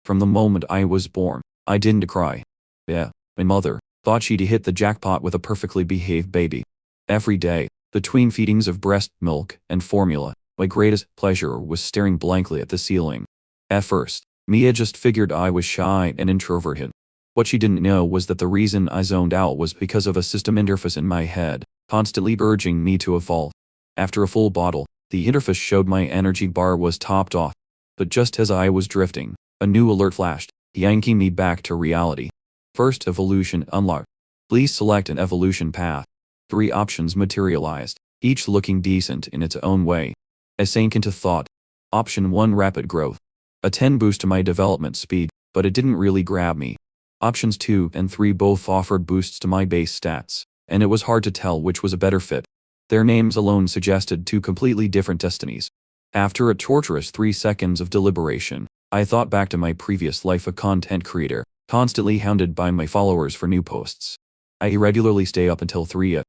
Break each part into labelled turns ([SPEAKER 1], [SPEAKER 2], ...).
[SPEAKER 1] From the moment I was born, I didn't cry. Yeah, my mother thought she'd hit the jackpot with a perfectly behaved baby. Every day, between feedings of breast milk and formula, my greatest pleasure was staring blankly at the ceiling. At first, Mia just figured I was shy and introverted. What she didn't know was that the reason I zoned out was because of a system interface in my head, constantly urging me to evolve. After a full bottle, the interface showed my energy bar was topped off. But just as I was drifting, a new alert flashed, yanking me back to reality. First evolution unlocked. Please select an evolution path. 3 options materialized, each looking decent in its own way. I sank into thought. Option 1, rapid growth. A 10 boost to my development speed, but it didn't really grab me. Options 2 and 3 both offered boosts to my base stats, and it was hard to tell which was a better fit. Their names alone suggested 2 completely different destinies. After a torturous 3 seconds of deliberation, I thought back to my previous life, a content creator, constantly hounded by my followers for new posts. I regularly stay up until 3 a.m.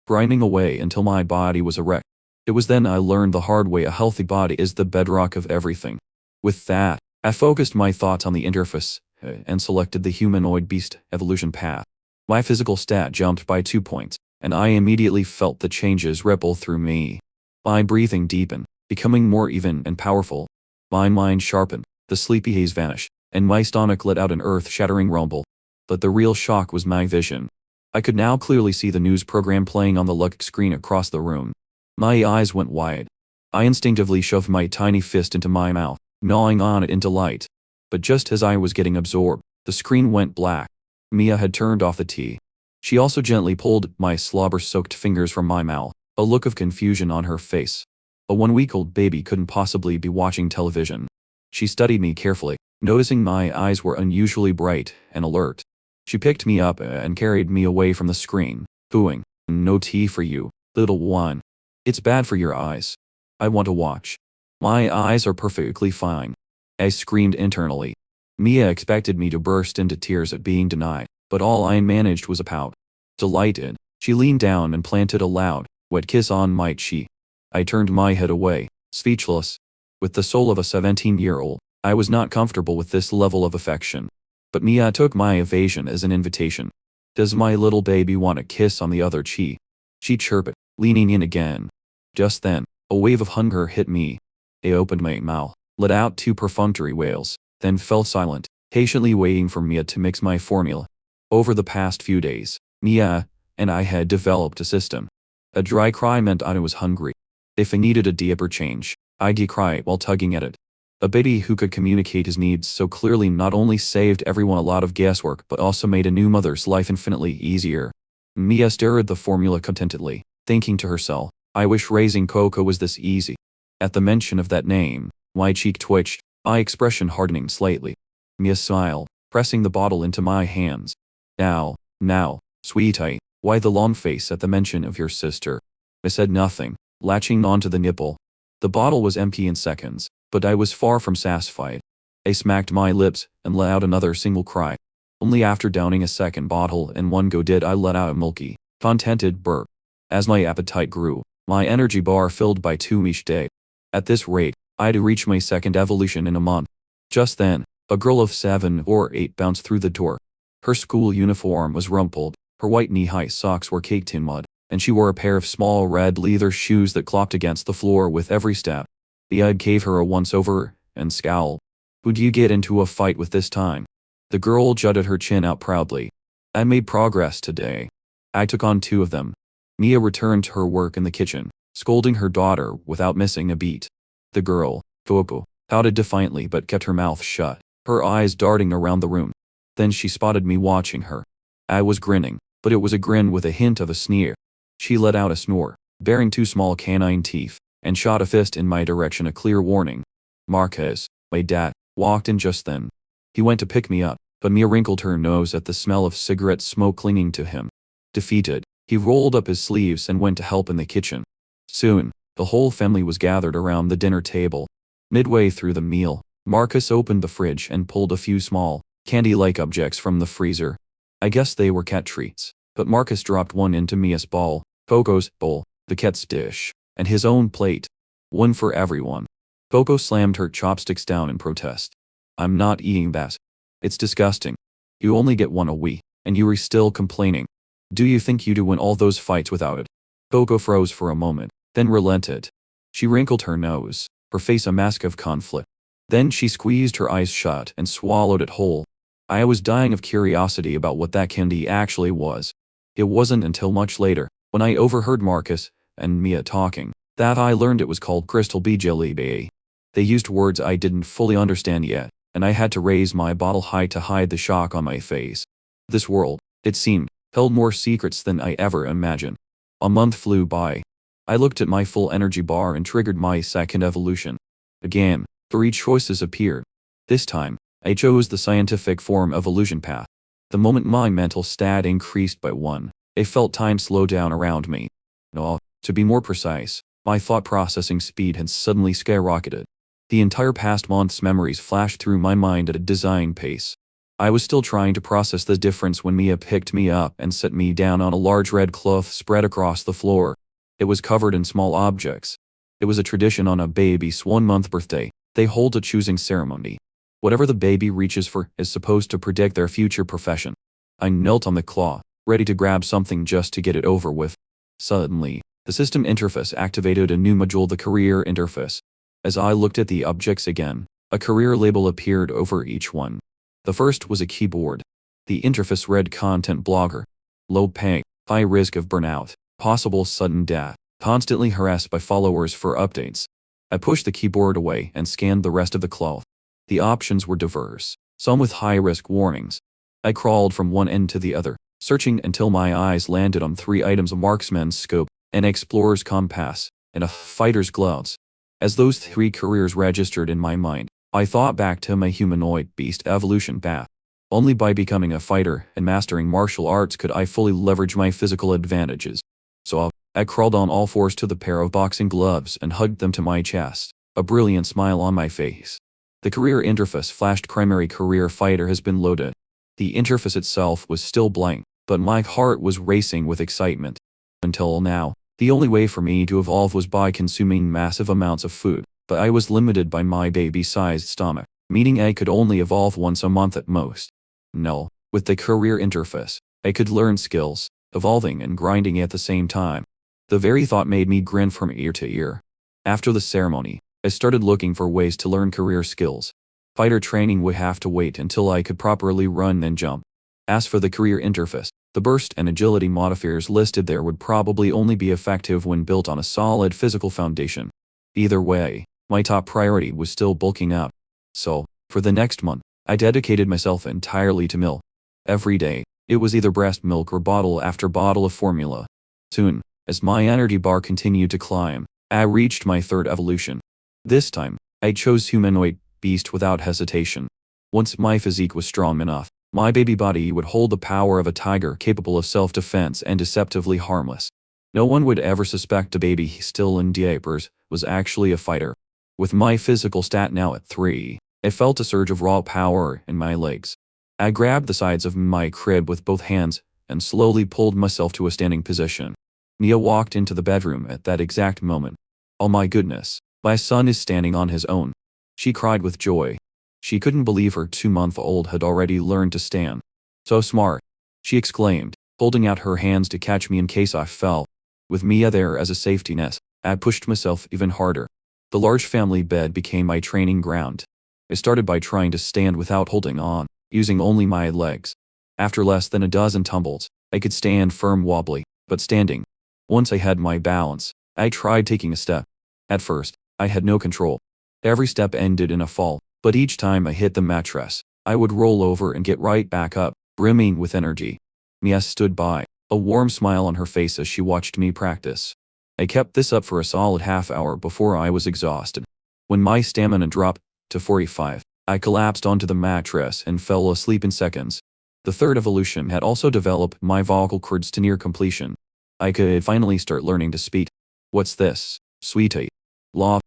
[SPEAKER 1] grinding away until my body was a wreck. It was then I learned the hard way a healthy body is the bedrock of everything. With that, I focused my thoughts on the interface and selected the humanoid beast evolution path. My physical stat jumped by 2 points, and I immediately felt the changes ripple through me. My breathing deepened, becoming more even and powerful. My mind sharpened, the sleepy haze vanished, and my stomach let out an earth-shattering rumble. But the real shock was my vision. I could now clearly see the news program playing on the luck screen across the room. My eyes went wide. I instinctively shoved my tiny fist into my mouth, gnawing on it in delight. But just as I was getting absorbed, the screen went black. Mia had turned off the tea. She also gently pulled my slobber-soaked fingers from my mouth, a look of confusion on her face. A 1-week-old baby couldn't possibly be watching television. She studied me carefully, noticing my eyes were unusually bright and alert. She picked me up and carried me away from the screen, cooing, "No tea for you, little one. It's bad for your eyes. I want to watch. My eyes are perfectly fine." I screamed internally. Mia expected me to burst into tears at being denied, but all I managed was a pout. Delighted, she leaned down and planted a loud, wet kiss on my cheek. I turned my head away, speechless. With the soul of a 17-year-old, I was not comfortable with this level of affection. But Mia took my evasion as an invitation. "Does my little baby want a kiss on the other cheek?" she chirped, leaning in again. Just then, a wave of hunger hit me. I opened my mouth, let out 2 perfunctory wails, then fell silent, patiently waiting for Mia to mix my formula. Over the past few days, Mia and I had developed a system. A dry cry meant I was hungry. If I needed a diaper change, I'd cry while tugging at it. A baby who could communicate his needs so clearly not only saved everyone a lot of guesswork but also made a new mother's life infinitely easier. Mia stirred the formula contentedly, thinking to herself, "I wish raising Coco was this easy." At the mention of that name, my cheek twitched, my expression hardening slightly. Mia smiled, pressing the bottle into my hands. Now, sweetie, why the long face at the mention of your sister?" I said nothing, latching onto the nipple. The bottle was empty in seconds, but I was far from satisfied. I smacked my lips and let out another single cry. Only after downing a second bottle in one go did I let out a milky, contented burp. As my appetite grew, my energy bar filled by 2 each day. At this rate, I'd reach my second evolution in a month. Just then, a girl of 7 or 8 bounced through the door. Her school uniform was rumpled, her white knee-high socks were caked in mud, and she wore a pair of small red leather shoes that clocked against the floor with every step. I gave her a once-over and scowled. "Who'd you get into a fight with this time?" The girl jutted her chin out proudly. "I made progress today. I took on 2 of them." Mia returned to her work in the kitchen, scolding her daughter without missing a beat. The girl, Coco, pouted defiantly but kept her mouth shut, her eyes darting around the room. Then she spotted me watching her. I was grinning, but it was a grin with a hint of a sneer. She let out a snore, baring 2 small canine teeth, and shot a fist in my direction, a clear warning. Marquez, my dad, walked in just then. He went to pick me up, but Mia wrinkled her nose at the smell of cigarette smoke clinging to him. Defeated, he rolled up his sleeves and went to help in the kitchen. Soon, the whole family was gathered around the dinner table. Midway through the meal, Marcus opened the fridge and pulled a few small, candy-like objects from the freezer. I guess they were cat treats, but Marcus dropped one into Mia's bowl, Coco's bowl, the cat's dish, and his own plate. One for everyone. Coco slammed her chopsticks down in protest. I'm not eating that. It's disgusting. You only get one a week, and you are still complaining. Do you think you'd win all those fights without it? Coco froze for a moment, then relented. She wrinkled her nose, her face a mask of conflict. Then she squeezed her eyes shut and swallowed it whole. I was dying of curiosity about what that candy actually was. It wasn't until much later, when I overheard Marcus and Mia talking, that I learned it was called Crystal Bee Jelly Bay. They used words I didn't fully understand yet, and I had to raise my bottle high to hide the shock on my face. This world, it seemed, held more secrets than I ever imagined. A month flew by. I looked at my full energy bar and triggered my second evolution. Again, 3 choices appeared. This time, I chose the scientific form evolution path. The moment my mental stat increased by 1, I felt time slow down around me. No, to be more precise, my thought processing speed had suddenly skyrocketed. The entire past month's memories flashed through my mind at a design pace. I was still trying to process the difference when Mia picked me up and set me down on a large red cloth spread across the floor. It was covered in small objects. It was a tradition on a baby's 1-month birthday. They hold a choosing ceremony. Whatever the baby reaches for is supposed to predict their future profession. I knelt on the cloth, ready to grab something just to get it over with. Suddenly, the system interface activated a new module, the career interface. As I looked at the objects again, a career label appeared over each one. The first was a keyboard. The interface read content blogger. Low pay, high risk of burnout, possible sudden death, constantly harassed by followers for updates. I pushed the keyboard away and scanned the rest of the cloth. The options were diverse, some with high-risk warnings. I crawled from one end to the other, searching until my eyes landed on 3 items: a marksman's scope, an explorer's compass, and a fighter's gloves. As those 3 careers registered in my mind, I thought back to my humanoid beast evolution path. Only by becoming a fighter and mastering martial arts could I fully leverage my physical advantages. So I crawled on all 4s to the pair of boxing gloves and hugged them to my chest, a brilliant smile on my face. The career interface flashed: primary career fighter has been loaded. The interface itself was still blank, but my heart was racing with excitement. Until now, the only way for me to evolve was by consuming massive amounts of food, but I was limited by my baby-sized stomach, meaning I could only evolve once a month at most. No, with the career interface, I could learn skills, evolving and grinding at the same time. The very thought made me grin from ear to ear. After the ceremony, I started looking for ways to learn career skills. Fighter training would have to wait until I could properly run and jump. As for the career interface, the burst and agility modifiers listed there would probably only be effective when built on a solid physical foundation. Either way, my top priority was still bulking up. So, for the next month, I dedicated myself entirely to milk. Every day, it was either breast milk or bottle after bottle of formula. Soon, as my energy bar continued to climb, I reached my 3rd evolution. This time, I chose humanoid beast without hesitation. Once my physique was strong enough, my baby body would hold the power of a tiger, capable of self-defense and deceptively harmless. No one would ever suspect a baby still in diapers was actually a fighter. With my physical stat now at 3, I felt a surge of raw power in my legs. I grabbed the sides of my crib with both hands and slowly pulled myself to a standing position. Nia walked into the bedroom at that exact moment. "Oh my goodness, my son is standing on his own." She cried with joy. She couldn't believe her 2-month-old had already learned to stand. "So smart," she exclaimed, holding out her hands to catch me in case I fell. With Mia there as a safety net, I pushed myself even harder. The large family bed became my training ground. I started by trying to stand without holding on, using only my legs. After less than a dozen tumbles, I could stand firm, wobbly, but standing. Once I had my balance, I tried taking a step. At first, I had no control. Every step ended in a fall, but each time I hit the mattress, I would roll over and get right back up, brimming with energy. Mia stood by, a warm smile on her face as she watched me practice. I kept this up for a solid half hour before I was exhausted. When my stamina dropped to 45, I collapsed onto the mattress and fell asleep in seconds. The 3rd evolution had also developed my vocal cords to near completion. I could finally start learning to speak. "What's this, sweetie?" "Law.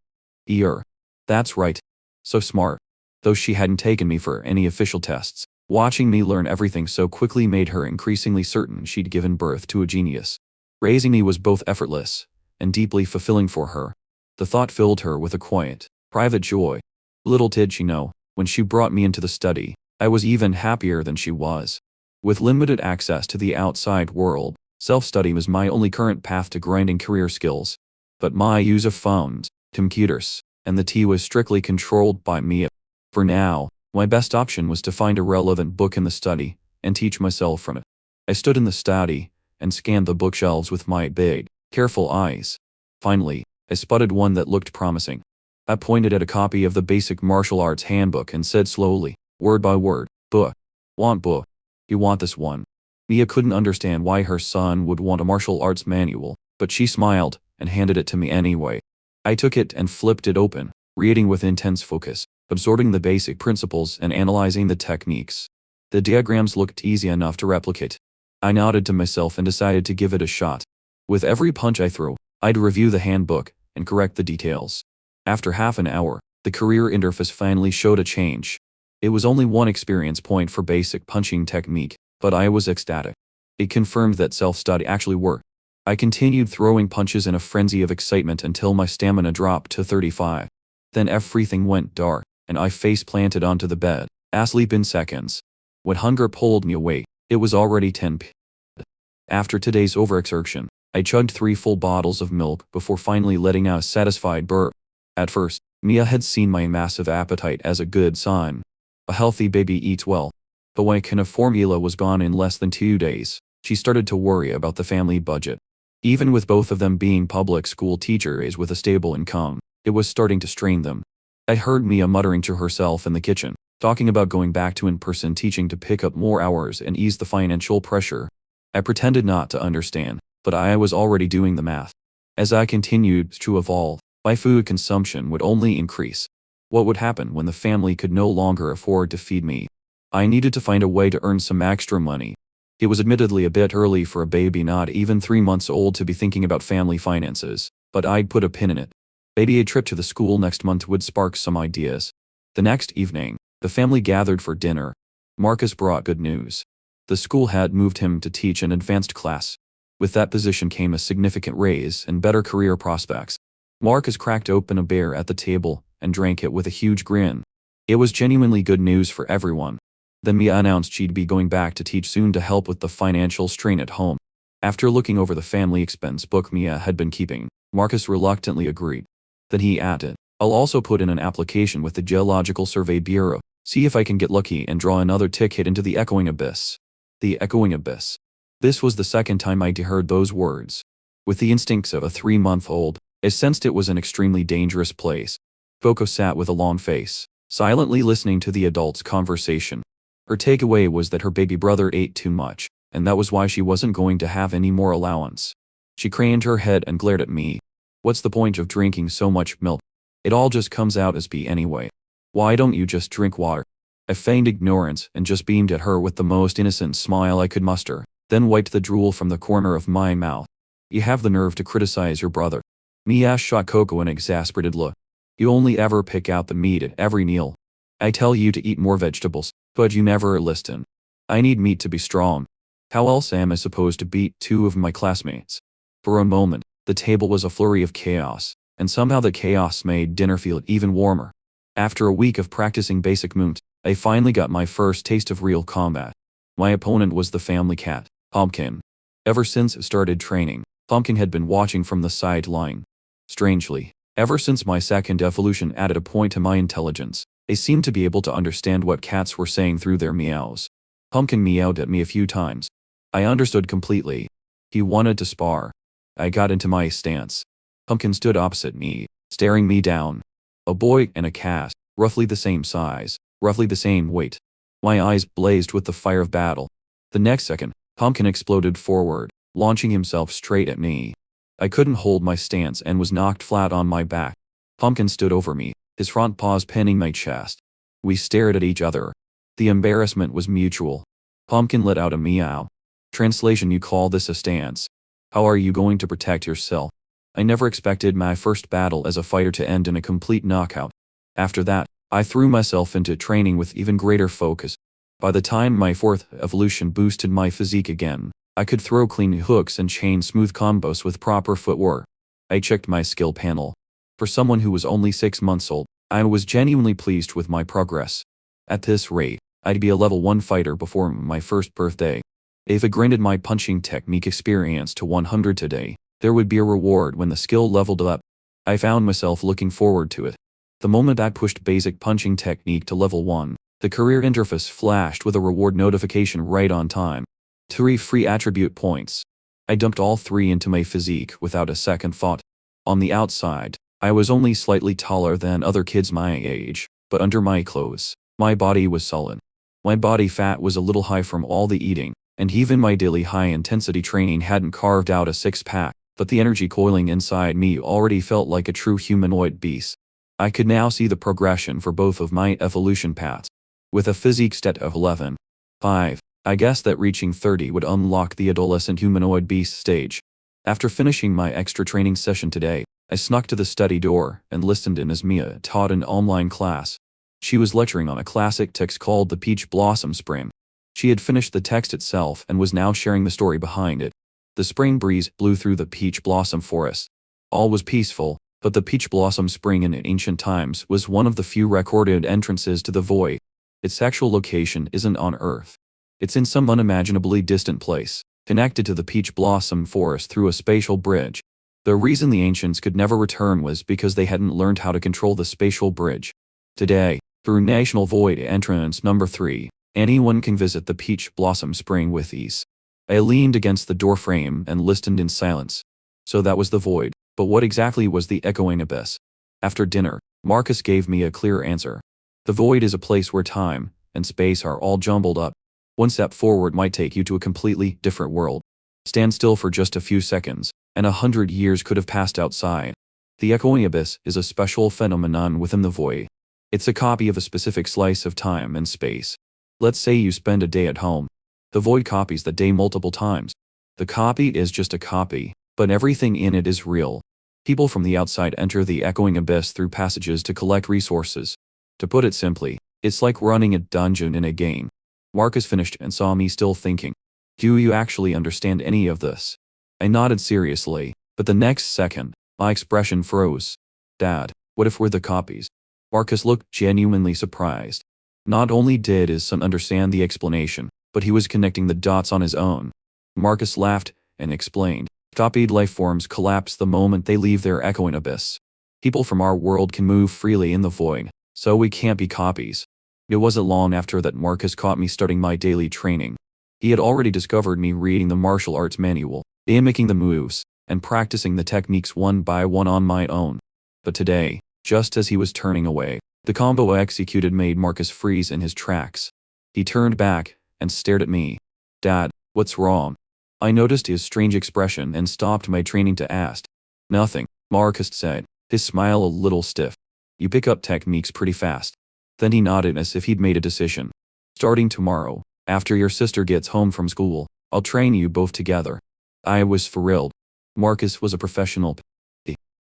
[SPEAKER 1] Ear." "That's right. So smart." Though she hadn't taken me for any official tests, watching me learn everything so quickly made her increasingly certain she'd given birth to a genius. Raising me was both effortless and deeply fulfilling for her. The thought filled her with a quiet, private joy. Little did she know, When she brought me into the study, I was even happier than she was. With limited access to the outside world, self-study was my only current path to grinding career skills. But my use of phones, computers, and the tea was strictly controlled by me. For now, my best option was to find a relevant book in the study and teach myself from it. I stood in the study and scanned the bookshelves with my big, careful eyes. Finally, I spotted one that looked promising. I pointed at a copy of the Basic Martial Arts Handbook and said slowly, word by word, "Book. Want book. You want this one." Mia couldn't understand why her son would want a martial arts manual, but she smiled and handed it to me anyway. I took it and flipped it open, reading with intense focus, absorbing the basic principles and analyzing the techniques. The diagrams looked easy enough to replicate. I nodded to myself and decided to give it a shot. With every punch I threw, I'd review the handbook and correct the details. After half an hour, the career interface finally showed a change. It was only one experience point for basic punching technique, but I was ecstatic. It confirmed that self-study actually worked. I continued throwing punches in a frenzy of excitement until my stamina dropped to 35. Then everything went dark, and I face-planted onto the bed, asleep in seconds. When hunger pulled me away, it was already 10 p.m. After today's overexertion, I chugged 3 full bottles of milk before finally letting out a satisfied burp. At first, Mia had seen my massive appetite as a good sign. A healthy baby eats well. But when a formula was gone in less than 2 days, she started to worry about the family budget. Even with both of them being public school teachers with a stable income, it was starting to strain them. I heard Mia muttering to herself in the kitchen, talking about going back to in-person teaching to pick up more hours and ease the financial pressure. I pretended not to understand, but I was already doing the math. As I continued to evolve, my food consumption would only increase. What would happen when the family could no longer afford to feed me? I needed to find a way to earn some extra money. It was admittedly a bit early for a baby not even 3 months old to be thinking about family finances, but I'd put a pin in it. Maybe a trip to the school next month would spark some ideas. The next evening, the family gathered for dinner. Marcus brought good news. The school had moved him to teach an advanced class. With that position came a significant raise and better career prospects. Marcus cracked open a beer at the table and drank it with a huge grin. It was genuinely good news for everyone. Then Mia announced she'd be going back to teach soon to help with the financial strain at home. After looking over the family expense book Mia had been keeping, Marcus reluctantly agreed. Then he added, "I'll also put in an application with the Geological Survey Bureau, see if I can get lucky and draw another ticket into the echoing abyss." The echoing abyss. This was the second time I'd heard those words. With the instincts of a 3-month-old, I sensed it was an extremely dangerous place. Coco sat with a long face, silently listening to the adults' conversation. Her takeaway was that her baby brother ate too much, and that was why she wasn't going to have any more allowance. She craned her head and glared at me. "What's the point of drinking so much milk? It all just comes out as pee anyway. Why don't you just drink water?" I feigned ignorance and just beamed at her with the most innocent smile I could muster, then wiped the drool from the corner of my mouth. "You have the nerve to criticize your brother." Mia shot Coco an exasperated look. "You only ever pick out the meat at every meal. I tell you to eat more vegetables, but you never listen. I need meat to be strong. How else am I supposed to beat 2 of my classmates?" For a moment, the table was a flurry of chaos, and somehow the chaos made dinner feel even warmer. After a week of practicing basic moves, I finally got my first taste of real combat. My opponent was the family cat, Pumpkin. Ever since I started training, Pumpkin had been watching from the sideline. Strangely, ever since my second evolution added a point to my intelligence, I seemed to be able to understand what cats were saying through their meows. Pumpkin meowed at me a few times. I understood completely. He wanted to spar. I got into my stance. Pumpkin stood opposite me, staring me down. A boy and a cat, roughly the same size, roughly the same weight. My eyes blazed with the fire of battle. The next second, Pumpkin exploded forward, launching himself straight at me. I couldn't hold my stance and was knocked flat on my back. Pumpkin stood over me, his front paws pinning my chest. We stared at each other. The embarrassment was mutual. Pumpkin let out a meow. Translation: you call this a stance? How are you going to protect yourself? I never expected my first battle as a fighter to end in a complete knockout. After that, I threw myself into training with even greater focus. By the time my 4th evolution boosted my physique again, I could throw clean hooks and chain smooth combos with proper footwork. I checked my skill panel. For someone who was only 6 months old, I was genuinely pleased with my progress. At this rate, I'd be a level 1 fighter before my first birthday. If I grinded my punching technique experience to 100 today, there would be a reward when the skill leveled up. I found myself looking forward to it. The moment I pushed basic punching technique to level 1, the career interface flashed with a reward notification right on time. 3 free attribute points. I dumped all 3 into my physique without a second thought. On the outside, I was only slightly taller than other kids my age, but under my clothes, my body was solid. My body fat was a little high from all the eating, and even my daily high-intensity training hadn't carved out a six-pack, but the energy coiling inside me already felt like a true humanoid beast. I could now see the progression for both of my evolution paths. With a physique stat of 11.5, I guessed that reaching 30 would unlock the adolescent humanoid beast stage. After finishing my extra training session today, I snuck to the study door and listened in as Mia taught an online class. She was lecturing on a classic text called The Peach Blossom Spring. She had finished the text itself and was now sharing the story behind it. The spring breeze blew through the peach blossom forest. All was peaceful, but the peach blossom spring in ancient times was one of the few recorded entrances to the void. Its actual location isn't on Earth. It's in some unimaginably distant place, connected to the peach blossom forest through a spatial bridge. The reason the ancients could never return was because they hadn't learned how to control the spatial bridge. Today, through National Void Entrance Number 3, anyone can visit the peach blossom spring with ease. I leaned against the doorframe and listened in silence. So that was the void, but what exactly was the echoing abyss? After dinner, Marcus gave me a clear answer. The void is a place where time and space are all jumbled up. One step forward might take you to a completely different world. Stand still for just a few seconds, and 100 years could have passed outside. The echoing abyss is a special phenomenon within the void. It's a copy of a specific slice of time and space. Let's say you spend a day at home. The void copies the day multiple times. The copy is just a copy, but everything in it is real. People from the outside enter the echoing abyss through passages to collect resources. To put it simply, it's like running a dungeon in a game. Marcus finished and saw me still thinking. Do you actually understand any of this? I nodded seriously, but the next second, my expression froze. Dad, what if we're the copies? Marcus looked genuinely surprised. Not only did his son understand the explanation, but he was connecting the dots on his own. Marcus laughed and explained. Copied life forms collapse the moment they leave their echoing abyss. People from our world can move freely in the void, so we can't be copies. It wasn't long after that Marcus caught me starting my daily training. He had already discovered me reading the martial arts manual, mimicking the moves, and practicing the techniques one by one on my own. But today, just as he was turning away, the combo I executed made Marcus freeze in his tracks. He turned back and stared at me. Dad, what's wrong? I noticed his strange expression and stopped my training to ask. Nothing, Marcus said, his smile a little stiff. You pick up techniques pretty fast. Then he nodded as if he'd made a decision. Starting tomorrow, after your sister gets home from school, I'll train you both together. I was thrilled. Marcus was a professional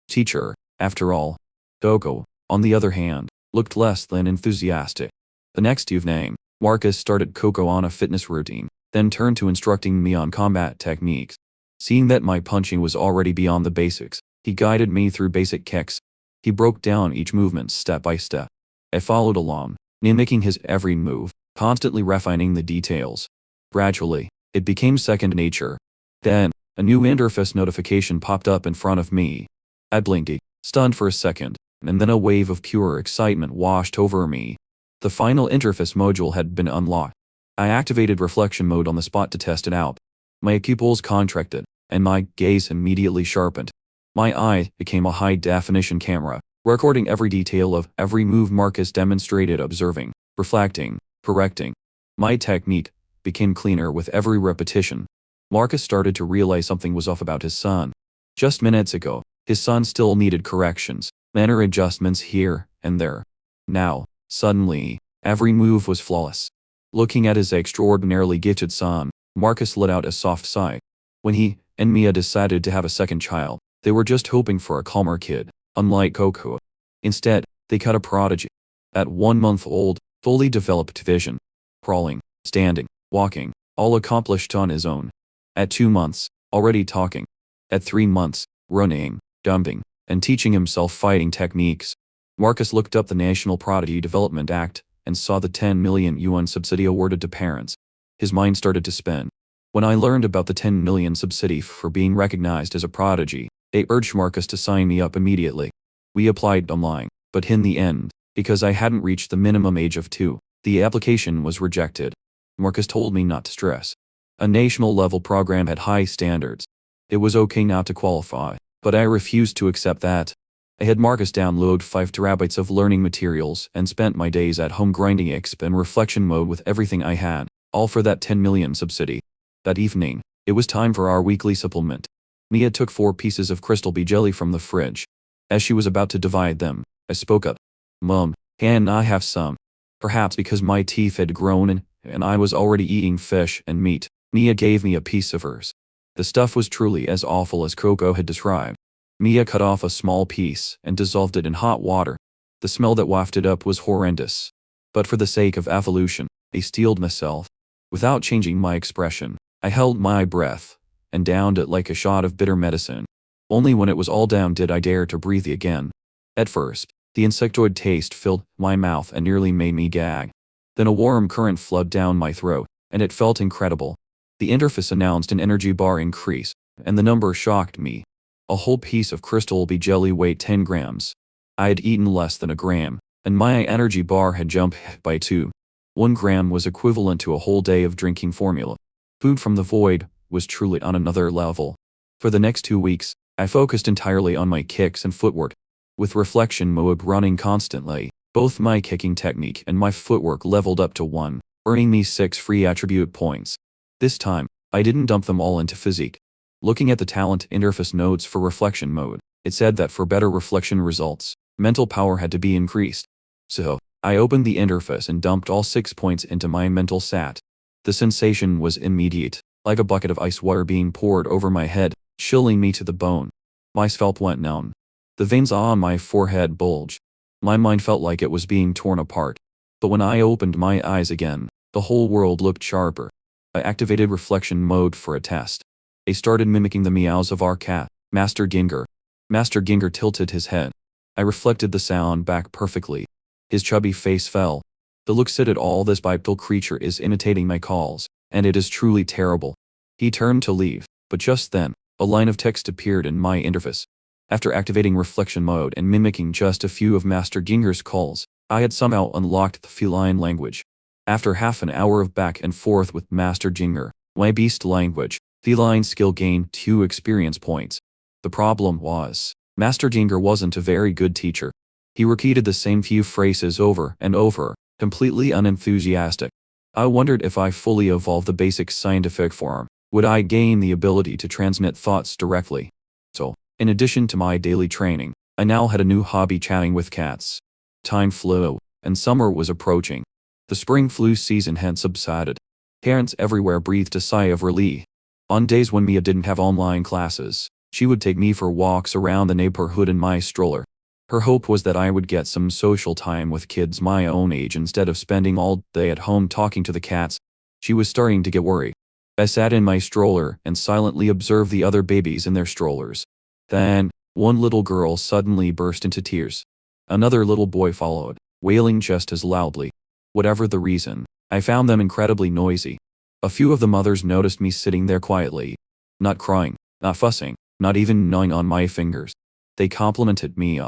[SPEAKER 1] teacher, after all. Coco, on the other hand, looked less than enthusiastic. The next evening, Marcus started Coco on a fitness routine, then turned to instructing me on combat techniques. Seeing that my punching was already beyond the basics, he guided me through basic kicks. He broke down each movement step by step. I followed along, mimicking his every move, constantly refining the details. Gradually, it became second nature. Then, a new interface notification popped up in front of me. I blinked, stunned for a second, and then a wave of pure excitement washed over me. The final interface module had been unlocked. I activated reflection mode on the spot to test it out. My pupils contracted, and my gaze immediately sharpened. My eye became a high-definition camera, recording every detail of every move Marcus demonstrated, observing, reflecting, correcting. My technique became cleaner with every repetition. Marcus started to realize something was off about his son. Just minutes ago, his son still needed corrections, minor adjustments here and there. Now, suddenly, every move was flawless. Looking at his extraordinarily gifted son, Marcus let out a soft sigh. When he and Mia decided to have a second child, they were just hoping for a calmer kid, unlike Coco. Instead, they cut a prodigy. At 1 month old, fully developed vision, crawling, standing, walking, all accomplished on his own. At 2 months, already talking. At 3 months, running, jumping, and teaching himself fighting techniques. Marcus looked up the National Prodigy Development Act and saw the 10 million yuan subsidy awarded to parents. His mind started to spin. When I learned about the 10 million subsidy for being recognized as a prodigy, they urged Marcus to sign me up immediately. We applied online, but in the end, because I hadn't reached the minimum age of 2, the application was rejected. Marcus told me not to stress. A national-level program had high standards. It was okay not to qualify, but I refused to accept that. I had Marcus download 5 terabytes of learning materials and spent my days at home grinding exp in reflection mode with everything I had, all for that 10 million subsidy. That evening, it was time for our weekly supplement. Mia took 4 pieces of crystal bee jelly from the fridge. As she was about to divide them, I spoke up. Mom, can I have some? Perhaps because my teeth had grown and I was already eating fish and meat, Mia gave me a piece of hers. The stuff was truly as awful as Coco had described. Mia cut off a small piece and dissolved it in hot water. The smell that wafted up was horrendous. But for the sake of evolution, I steeled myself. Without changing my expression, I held my breath and downed it like a shot of bitter medicine. Only when it was all down did I dare to breathe again. At first, the insectoid taste filled my mouth and nearly made me gag. Then a warm current flooded down my throat, and it felt incredible. The interface announced an energy bar increase, and the number shocked me. A whole piece of crystal bee jelly weighed 10 grams. I had eaten less than a gram, and my energy bar had jumped by 2. 1 gram was equivalent to a whole day of drinking formula. Food from the void was truly on another level. For the next 2 weeks, I focused entirely on my kicks and footwork. With reflection mode running constantly, both my kicking technique and my footwork leveled up to 1, earning me 6 free attribute points. This time, I didn't dump them all into physique. Looking at the talent interface notes for reflection mode, it said that for better reflection results, mental power had to be increased. So, I opened the interface and dumped all 6 points into my mental stat. The sensation was immediate, like a bucket of ice water being poured over my head, chilling me to the bone. My scalp went numb. The veins on my forehead bulged. My mind felt like it was being torn apart. But when I opened my eyes again, the whole world looked sharper. I activated reflection mode for a test. I started mimicking the meows of our cat, Master Ginger. Master Ginger tilted his head. I reflected the sound back perfectly. His chubby face fell. The look said it all, this bipedal creature is imitating my calls, and it is truly terrible. He turned to leave, but just then, a line of text appeared in my interface. After activating reflection mode and mimicking just a few of Master Ginger's calls, I had somehow unlocked the feline language. After half an hour of back and forth with Master Ginger, my beast language, feline skill gained 2 experience points. The problem was, Master Ginger wasn't a very good teacher. He repeated the same few phrases over and over, completely unenthusiastic. I wondered if I fully evolved the basic scientific form, would I gain the ability to transmit thoughts directly? So, in addition to my daily training, I now had a new hobby, chatting with cats. Time flew, and summer was approaching. The spring flu season had subsided. Parents everywhere breathed a sigh of relief. On days when Mia didn't have online classes, she would take me for walks around the neighborhood in my stroller. Her hope was that I would get some social time with kids my own age instead of spending all day at home talking to the cats. She was starting to get worried. I sat in my stroller and silently observed the other babies in their strollers. Then, one little girl suddenly burst into tears. Another little boy followed, wailing just as loudly. Whatever the reason, I found them incredibly noisy. A few of the mothers noticed me sitting there quietly. Not crying, not fussing, not even gnawing on my fingers. They complimented me.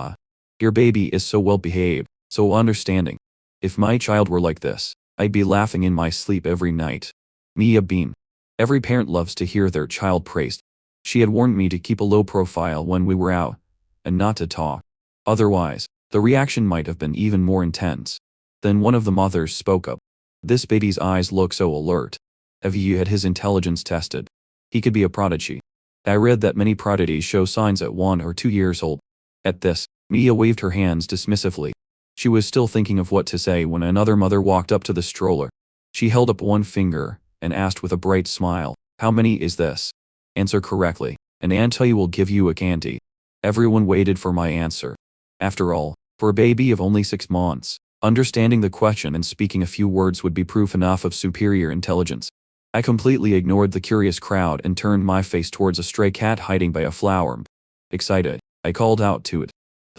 [SPEAKER 1] Your baby is so well behaved, so understanding. If my child were like this, I'd be laughing in my sleep every night. Mia beamed. Every parent loves to hear their child praised. She had warned me to keep a low profile when we were out, and not to talk. Otherwise, the reaction might have been even more intense. Then one of the mothers spoke up. This baby's eyes look so alert. Have you had his intelligence tested? He could be a prodigy. I read that many prodigies show signs at 1 or 2 years old. At this, Mia waved her hands dismissively. She was still thinking of what to say when another mother walked up to the stroller. She held up one finger and asked with a bright smile, "How many is this?" Answer correctly, and auntie will give you a candy. Everyone waited for my answer. After all, for a baby of only 6 months, understanding the question and speaking a few words would be proof enough of superior intelligence. I completely ignored the curious crowd and turned my face towards a stray cat hiding by a flower. Excited, I called out to it.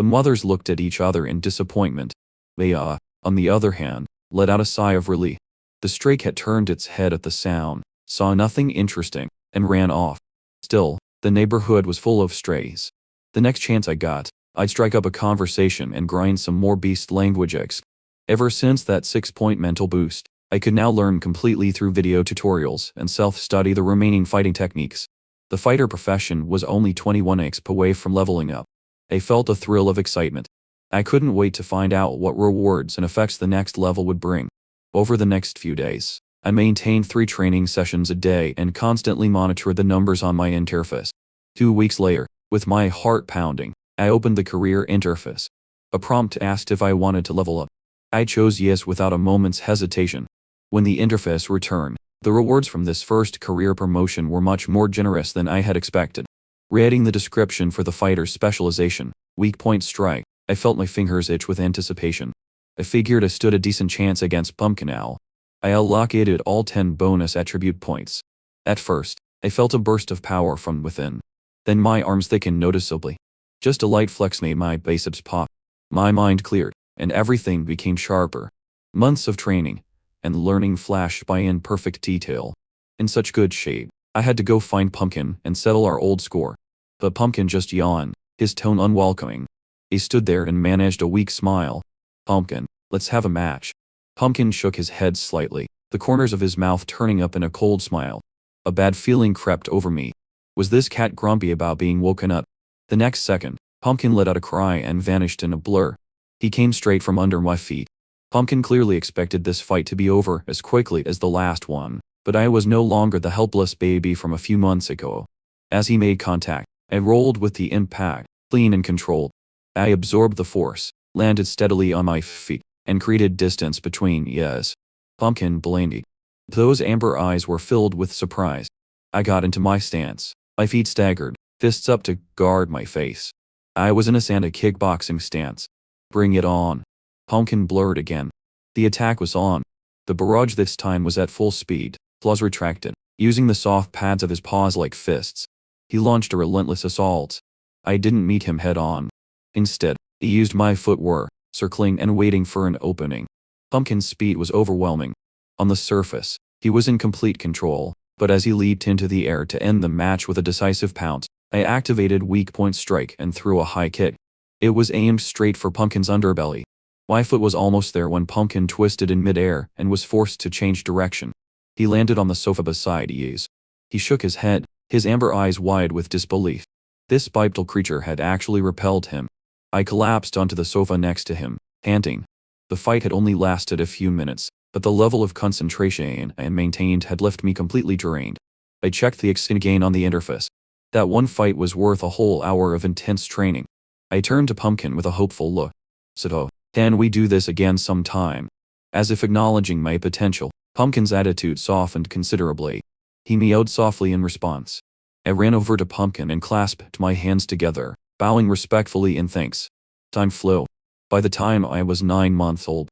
[SPEAKER 1] The mothers looked at each other in disappointment. Leia, on the other hand, let out a sigh of relief. The stray cat turned its head at the sound, saw nothing interesting, and ran off. Still, the neighborhood was full of strays. The next chance I got, I'd strike up a conversation and grind some more beast language X. Ever since that 6-point mental boost, I could now learn completely through video tutorials and self-study the remaining fighting techniques. The fighter profession was only 21 XP away from leveling up. I felt a thrill of excitement. I couldn't wait to find out what rewards and effects the next level would bring. Over the next few days, I maintained 3 training sessions a day and constantly monitored the numbers on my interface. 2 weeks later, with my heart pounding, I opened the career interface. A prompt asked if I wanted to level up. I chose yes without a moment's hesitation. When the interface returned, the rewards from this first career promotion were much more generous than I had expected. Reading the description for the fighter's specialization, weak point strike, I felt my fingers itch with anticipation. I figured I stood a decent chance against Pumpkin Owl. I allocated all 10 bonus attribute points. At first, I felt a burst of power from within. Then my arms thickened noticeably. Just a light flex made my biceps pop. My mind cleared, and everything became sharper. Months of training and learning flashed by in perfect detail. In such good shape, I had to go find Pumpkin and settle our old score. But Pumpkin just yawned, his tone unwelcoming. He stood there and managed a weak smile. Pumpkin, let's have a match. Pumpkin shook his head slightly, the corners of his mouth turning up in a cold smile. A bad feeling crept over me. Was this cat grumpy about being woken up? The next second, Pumpkin let out a cry and vanished in a blur. He came straight from under my feet. Pumpkin clearly expected this fight to be over as quickly as the last one, but I was no longer the helpless baby from a few months ago. As he made contact, I rolled with the impact, clean and controlled. I absorbed the force, landed steadily on my feet, and created distance between yes. Pumpkin blinked. Those amber eyes were filled with surprise. I got into my stance, my feet staggered, fists up to guard my face. I was in a Santa kickboxing stance. Bring it on. Pumpkin blurred again. The attack was on. The barrage this time was at full speed, claws retracted, using the soft pads of his paws like fists. He launched a relentless assault. I didn't meet him head on. Instead, he used my footwork, circling and waiting for an opening. Pumpkin's speed was overwhelming. On the surface, he was in complete control, but as he leaped into the air to end the match with a decisive pounce, I activated weak point strike and threw a high kick. It was aimed straight for Pumpkin's underbelly. My foot was almost there when Pumpkin twisted in midair and was forced to change direction. He landed on the sofa beside ease. He shook his head, his amber eyes wide with disbelief. This bipedal creature had actually repelled him. I collapsed onto the sofa next to him, panting. The fight had only lasted a few minutes, but the level of concentration I maintained had left me completely drained. I checked the XP gain on the interface. That one fight was worth a whole hour of intense training. I turned to Pumpkin with a hopeful look. So, can we do this again sometime? As if acknowledging my potential, Pumpkin's attitude softened considerably. He meowed softly in response. I ran over to Pumpkin and clasped my hands together, bowing respectfully in thanks. Time flew. By the time I was 9 months old,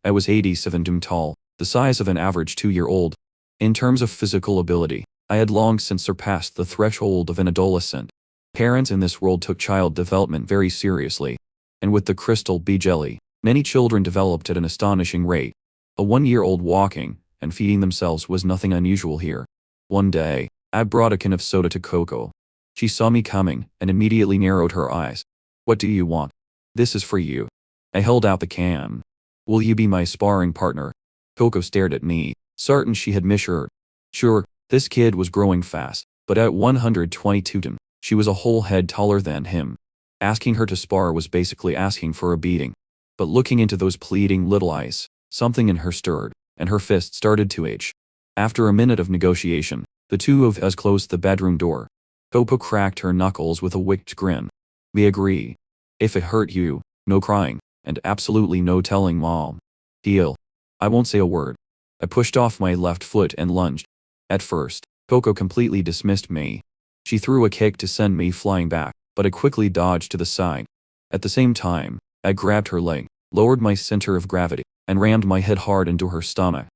[SPEAKER 1] I was 87 dm tall, the size of an average 2-year-old. In terms of physical ability, I had long since surpassed the threshold of an adolescent. Parents in this world took child development very seriously. And with the crystal bee jelly, many children developed at an astonishing rate. A 1-year-old walking and feeding themselves was nothing unusual here. One day, I brought a can of soda to Coco. She saw me coming and immediately narrowed her eyes. What do you want? This is for you. I held out the can. Will you be my sparring partner? Coco stared at me, certain she had misheard. Sure, this kid was growing fast, but at 122 dm, she was a whole head taller than him. Asking her to spar was basically asking for a beating. But looking into those pleading little eyes, something in her stirred, and her fist started to itch. After a minute of negotiation, the two of us closed the bedroom door. Coco cracked her knuckles with a wicked grin. We agree. If it hurt you, no crying, and absolutely no telling Mom. Deal. I won't say a word. I pushed off my left foot and lunged. At first, Coco completely dismissed me. She threw a kick to send me flying back, but I quickly dodged to the side. At the same time, I grabbed her leg, lowered my center of gravity, and rammed my head hard into her stomach.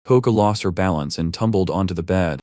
[SPEAKER 1] Coco lost her balance and tumbled onto the bed.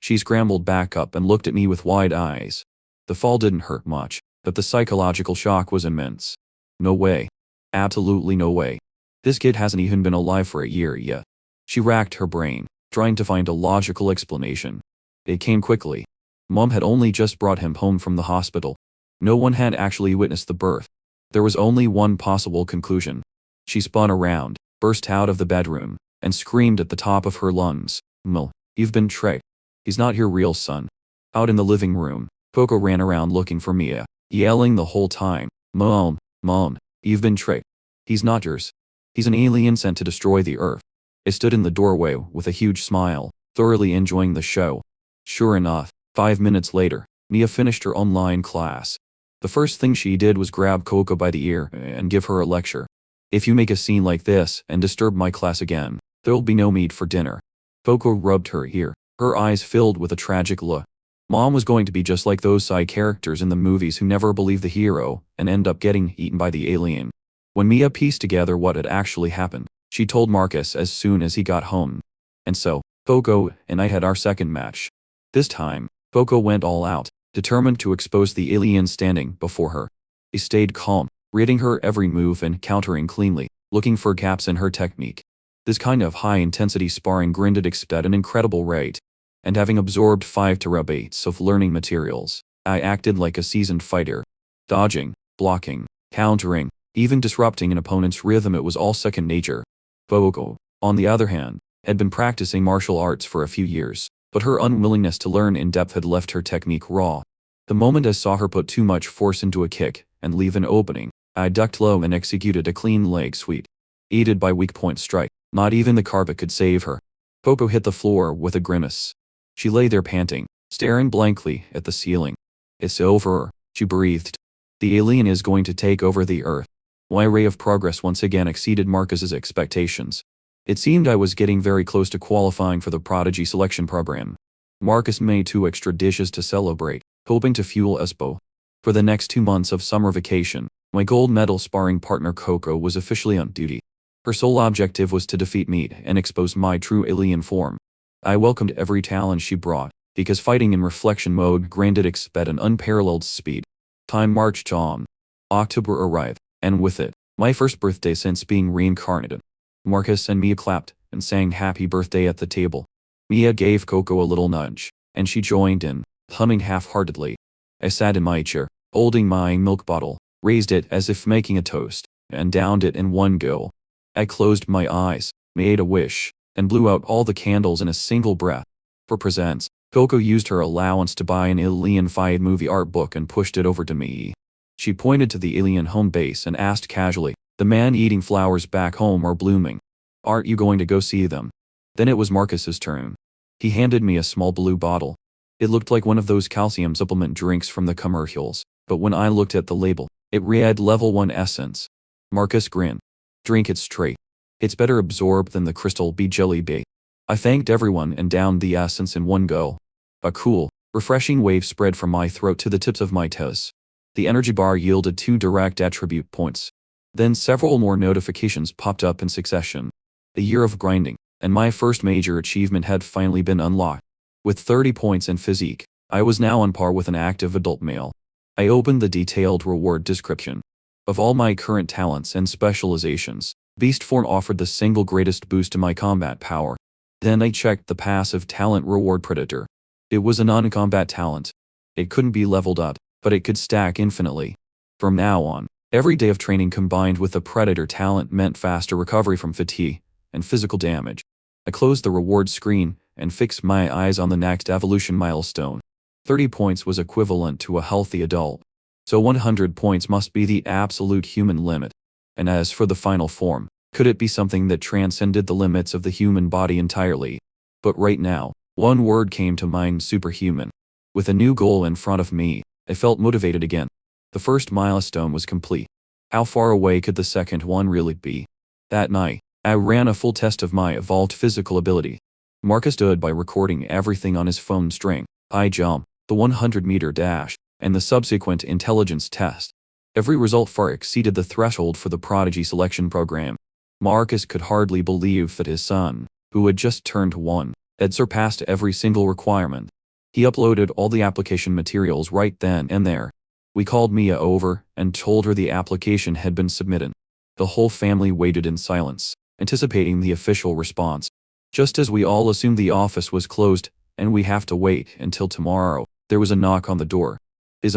[SPEAKER 1] She scrambled back up and looked at me with wide eyes. The fall didn't hurt much, but the psychological shock was immense. No way. Absolutely no way. This kid hasn't even been alive for a year yet. She racked her brain, trying to find a logical explanation. It came quickly. Mom had only just brought him home from the hospital. No one had actually witnessed the birth. There was only one possible conclusion. She spun around, burst out of the bedroom, and screamed at the top of her lungs, "Mel, you've been tricked. He's not your real son." Out in the living room, Coco ran around looking for Mia, yelling the whole time, "Mom, Mom, you've been tricked. He's not yours. He's an alien sent to destroy the Earth." I stood in the doorway with a huge smile, thoroughly enjoying the show. Sure enough, 5 minutes later, Mia finished her online class. The first thing she did was grab Coco by the ear and give her a lecture. "If you make a scene like this and disturb my class again, there'll be no meat for dinner." Coco rubbed her ear, her eyes filled with a tragic look. Mom was going to be just like those side characters in the movies who never believe the hero and end up getting eaten by the alien. When Mia pieced together what had actually happened, she told Marcus as soon as he got home. And so, Coco and I had our second match. This time, Coco went all out, determined to expose the alien standing before her. He stayed calm, reading her every move and countering cleanly, looking for gaps in her technique. This kind of high-intensity sparring grinded at an incredible rate. And having absorbed 5 terabytes of learning materials, I acted like a seasoned fighter. Dodging, blocking, countering, even disrupting an opponent's rhythm, it was all second nature. Coco, on the other hand, had been practicing martial arts for a few years, but her unwillingness to learn in depth had left her technique raw. The moment I saw her put too much force into a kick and leave an opening, I ducked low and executed a clean leg sweep. Aided by weak point strike, not even the carpet could save her. Coco hit the floor with a grimace. She lay there panting, staring blankly at the ceiling. "It's over," she breathed. "The alien is going to take over the Earth." My ray of progress once again exceeded Marcus's expectations. It seemed I was getting very close to qualifying for the Prodigy selection program. Marcus made 2 extra dishes to celebrate, hoping to fuel Espo. For the next 2 months of summer vacation, my gold medal sparring partner Coco was officially on duty. Her sole objective was to defeat me and expose my true alien form. I welcomed every challenge she brought, because fighting in reflection mode grinded at an unparalleled speed. Time marched on. October arrived, and with it, my first birthday since being reincarnated. Marcus and Mia clapped and sang happy birthday at the table. Mia gave Coco a little nudge, and she joined in, humming half-heartedly. I sat in my chair, holding my milk bottle, raised it as if making a toast, and downed it in one go. I closed my eyes, made a wish, and blew out all the candles in a single breath. For presents, Coco used her allowance to buy an alien-fied movie art book and pushed it over to me. She pointed to the alien home base and asked casually, "The man-eating flowers back home are blooming. Aren't you going to go see them?" Then it was Marcus's turn. He handed me a small blue bottle. It looked like one of those calcium supplement drinks from the commercials, but when I looked at the label, it read Level 1 Essence. Marcus grinned. "Drink it straight. It's better absorbed than the Crystal Bee Jelly Bee." I thanked everyone and downed the essence in one go. A cool, refreshing wave spread from my throat to the tips of my toes. The energy bar yielded 2 direct attribute points. Then several more notifications popped up in succession. A year of grinding, and my first major achievement had finally been unlocked. With 30 points in physique, I was now on par with an active adult male. I opened the detailed reward description. Of all my current talents and specializations, Beast form offered the single greatest boost to my combat power. Then I checked the passive talent reward Predator. It was a non-combat talent. It couldn't be leveled up, but it could stack infinitely. From now on, every day of training combined with the Predator talent meant faster recovery from fatigue and physical damage. I closed the reward screen and fixed my eyes on the next evolution milestone. 30 points was equivalent to a healthy adult. So 100 points must be the absolute human limit. And as for the final form, could it be something that transcended the limits of the human body entirely? But right now, one word came to mind: superhuman. With a new goal in front of me, I felt motivated again. The first milestone was complete. How far away could the second one really be? That night, I ran a full test of my evolved physical ability. Marcus stood by recording everything on his phone string: high jump, the 100-meter dash, and the subsequent intelligence test. Every result far exceeded the threshold for the Prodigy selection program. Marcus could hardly believe that his son, who had just turned 1, had surpassed every single requirement. He uploaded all the application materials right then and there. We called Mia over and told her the application had been submitted. The whole family waited in silence, anticipating the official response. Just as we all assumed the office was closed and we have to wait until tomorrow, there was a knock on the door. Is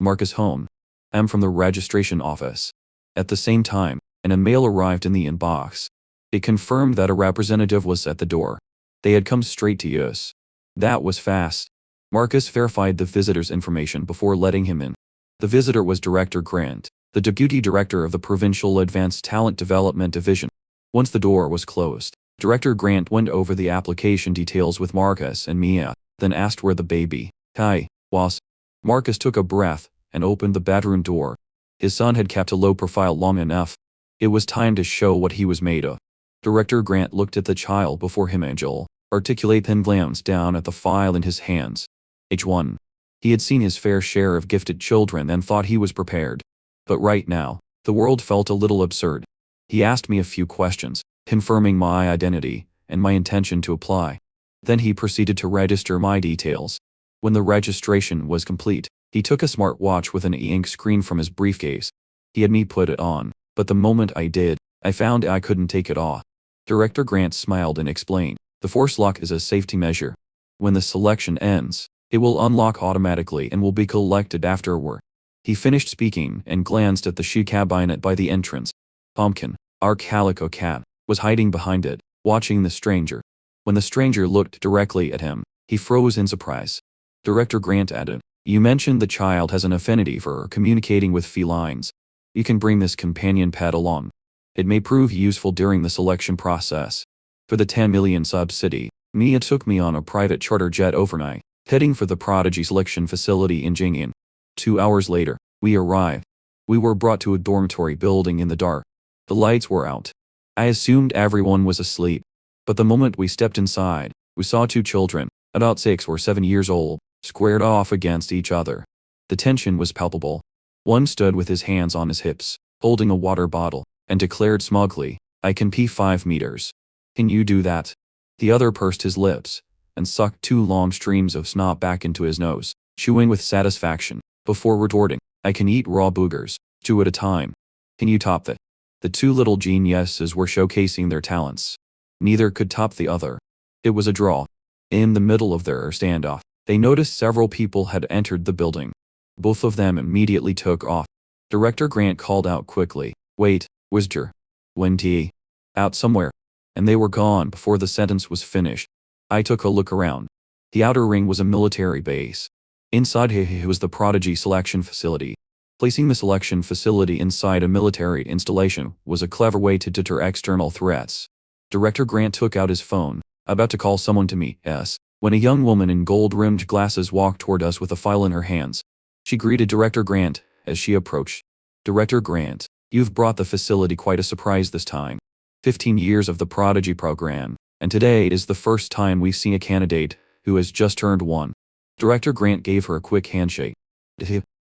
[SPEAKER 1] Marcus home? I'm from the registration office. At the same time, a mail arrived in the inbox. It confirmed that a representative was at the door. They had come straight to us. That was fast. Marcus verified the visitor's information before letting him in. The visitor was Director Grant, the deputy director of the Provincial Advanced Talent Development Division. Once the door was closed, Director Grant went over the application details with Marcus and Mia, then asked where the baby was. Marcus took a breath and opened the bedroom door. His son had kept a low profile long enough. It was time to show what he was made of. Director Grant looked at the child before him and articulate then glanced down at the file in his hands. H1. He had seen his fair share of gifted children and thought he was prepared. But right now, the world felt a little absurd. He asked me a few questions, confirming my identity and my intention to apply. Then he proceeded to register my details. When the registration was complete, he took a smartwatch with an e-ink screen from his briefcase. He had me put it on, but the moment I did, I found I couldn't take it off. Director Grant smiled and explained, the force lock is a safety measure. When the selection ends, it will unlock automatically and will be collected afterward. He finished speaking and glanced at the shoe cabinet by the entrance. Pumpkin, our calico cat, was hiding behind it, watching the stranger. When the stranger looked directly at him, he froze in surprise. Director Grant added, you mentioned the child has an affinity for communicating with felines. You can bring this companion pet along. It may prove useful during the selection process. For the 10 million subsidy, Mia took me on a private charter jet overnight, heading for the Prodigy selection facility in Jing'an. 2 hours later, we arrived. We were brought to a dormitory building in the dark. The lights were out. I assumed everyone was asleep. But the moment we stepped inside, we saw 2 children, about 6 or 7 years old, squared off against each other. The tension was palpable. One stood with his hands on his hips, holding a water bottle, and declared smugly, I can pee 5 meters. Can you do that? The other pursed his lips, and sucked 2 long streams of snot back into his nose, chewing with satisfaction, before retorting, I can eat raw boogers, 2 at a time. Can you top that? The 2 little geniuses were showcasing their talents. Neither could top the other. It was a draw. In the middle of their standoff, they noticed several people had entered the building. Both of them immediately took off. Director Grant called out quickly, wait, Wisger. Wendy. Out somewhere. And they were gone before the sentence was finished. I took a look around. The outer ring was a military base. Inside was the Prodigy selection facility. Placing the selection facility inside a military installation was a clever way to deter external threats. Director Grant took out his phone, about to call someone to meet us, when a young woman in gold-rimmed glasses walked toward us with a file in her hands. She greeted Director Grant as she approached. Director Grant, you've brought the facility quite a surprise this time. 15 years of the Prodigy program, and today is the first time we've seen a candidate who has just turned 1. Director Grant gave her a quick handshake.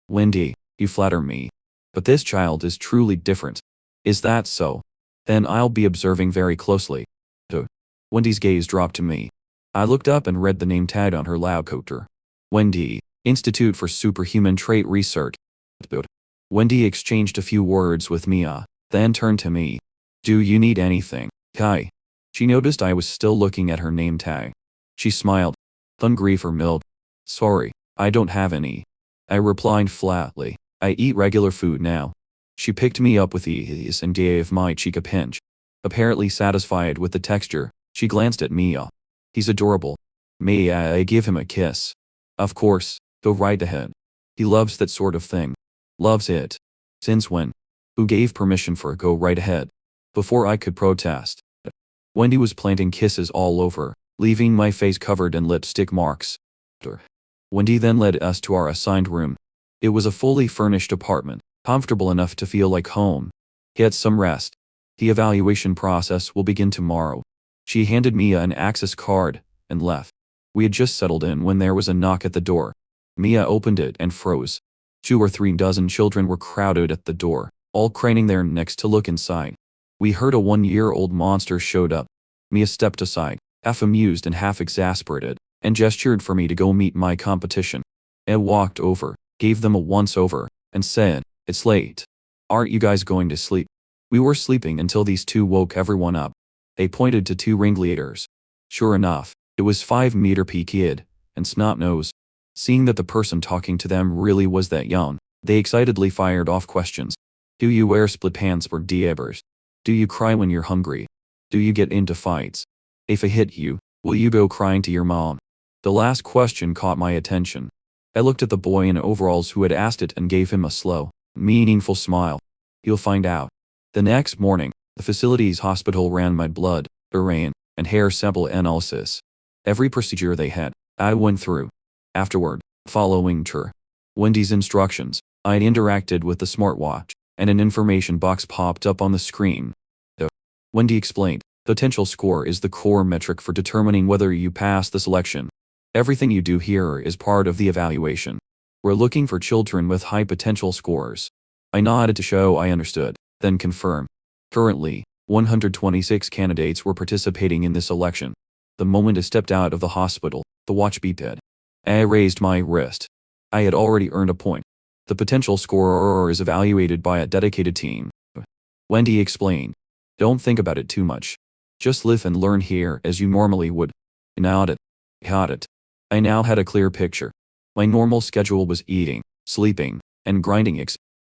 [SPEAKER 1] Wendy, you flatter me. But this child is truly different. Is that so? Then I'll be observing very closely. Wendy's gaze dropped to me. I looked up and read the name tag on her lab coater. Wendy, Institute for Superhuman Trait Research. Wendy exchanged a few words with Mia, then turned to me. Do you need anything, Kai? She noticed I was still looking at her name tag. She smiled. Hungry for milk? Sorry, I don't have any. I replied flatly. I eat regular food now. She picked me up with ease and gave my cheek a pinch. Apparently satisfied with the texture, she glanced at Mia. He's adorable. May I give him a kiss? Of course, go right ahead. He loves that sort of thing. Loves it. Since when? Who gave permission for a go right ahead? Before I could protest. Wendy was planting kisses all over, leaving my face covered in lipstick marks. Wendy then led us to our assigned room. It was a fully furnished apartment, comfortable enough to feel like home. Get some rest. The evaluation process will begin tomorrow. She handed Mia an access card and left. We had just settled in when there was a knock at the door. Mia opened it and froze. 2 or 3 dozen children were crowded at the door, all craning their necks to look inside. We heard a 1-year-old monster showed up. Mia stepped aside, half amused and half exasperated, and gestured for me to go meet my competition. I walked over, gave them a once-over, and said, "It's late. Aren't you guys going to sleep?" We were sleeping until these two woke everyone up. They pointed to two ringleaders. Sure enough, it was 5-meter P kid and Snot-Nose. Seeing that the person talking to them really was that young, they excitedly fired off questions. Do you wear split pants or diapers? Do you cry when you're hungry? Do you get into fights? If I hit you, will you go crying to your mom? The last question caught my attention. I looked at the boy in overalls who had asked it and gave him a slow, meaningful smile. You'll find out. The next morning, the facility's hospital ran my blood, urine, and hair sample analysis. Every procedure they had, I went through. Afterward, following Wendy's instructions, I interacted with the smartwatch, and an information box popped up on the screen. Wendy explained, potential score is the core metric for determining whether you pass the selection. Everything you do here is part of the evaluation. We're looking for children with high potential scores. I nodded to show I understood, then confirmed. Currently, 126 candidates were participating in this election. The moment I stepped out of the hospital, the watch beeped. I raised my wrist. I had already earned a point. The potential scorer is evaluated by a dedicated team. Wendy explained. Don't think about it too much. Just live and learn here as you normally would. I nodded. Got it. I now had a clear picture. My normal schedule was eating, sleeping, and grinding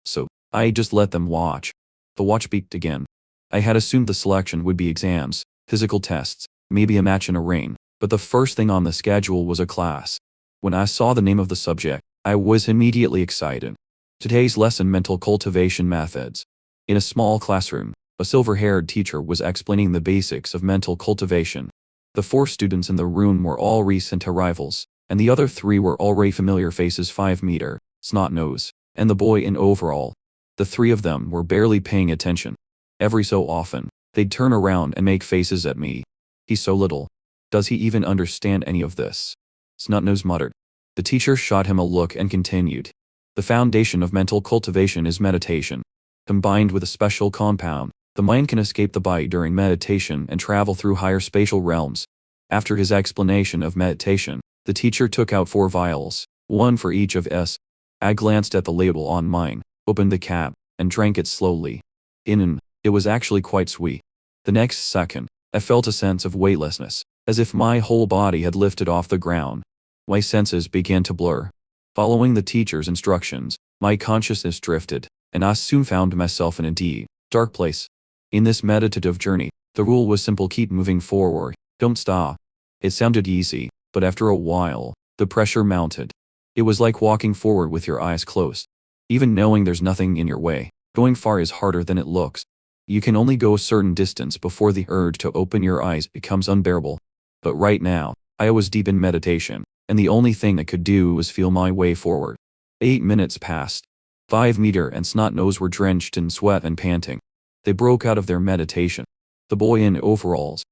[SPEAKER 1] so I just let them watch. The watch beeped again. I had assumed the selection would be exams, physical tests, maybe a match in a ring, but the first thing on the schedule was a class. When I saw the name of the subject, I was immediately excited. Today's lesson: mental cultivation methods. In a small classroom, a silver-haired teacher was explaining the basics of mental cultivation. The 4 students in the room were all recent arrivals, and the other 3 were already familiar faces: 5-meter, Snot-Nose, and the boy in overall. The 3 of them were barely paying attention. Every so often, they'd turn around and make faces at me. He's so little. Does he even understand any of this? Snot-Nose muttered. The teacher shot him a look and continued. The foundation of mental cultivation is meditation. Combined with a special compound, the mind can escape the body during meditation and travel through higher spatial realms. After his explanation of meditation, the teacher took out 4 vials, 1 for each of us. I glanced at the label on mine, opened the cap, and drank it slowly. It was actually quite sweet. The next second, I felt a sense of weightlessness, as if my whole body had lifted off the ground. My senses began to blur. Following the teacher's instructions, my consciousness drifted, and I soon found myself in a deep, dark place. In this meditative journey, the rule was simple: keep moving forward, don't stop. It sounded easy, but after a while, the pressure mounted. It was like walking forward with your eyes closed. Even knowing there's nothing in your way, going far is harder than it looks. You can only go a certain distance before the urge to open your eyes becomes unbearable. But right now, I was deep in meditation, and the only thing I could do was feel my way forward. 8 minutes passed. 5-meter and Snot-Nose were drenched in sweat and panting. They broke out of their meditation. The boy in overalls,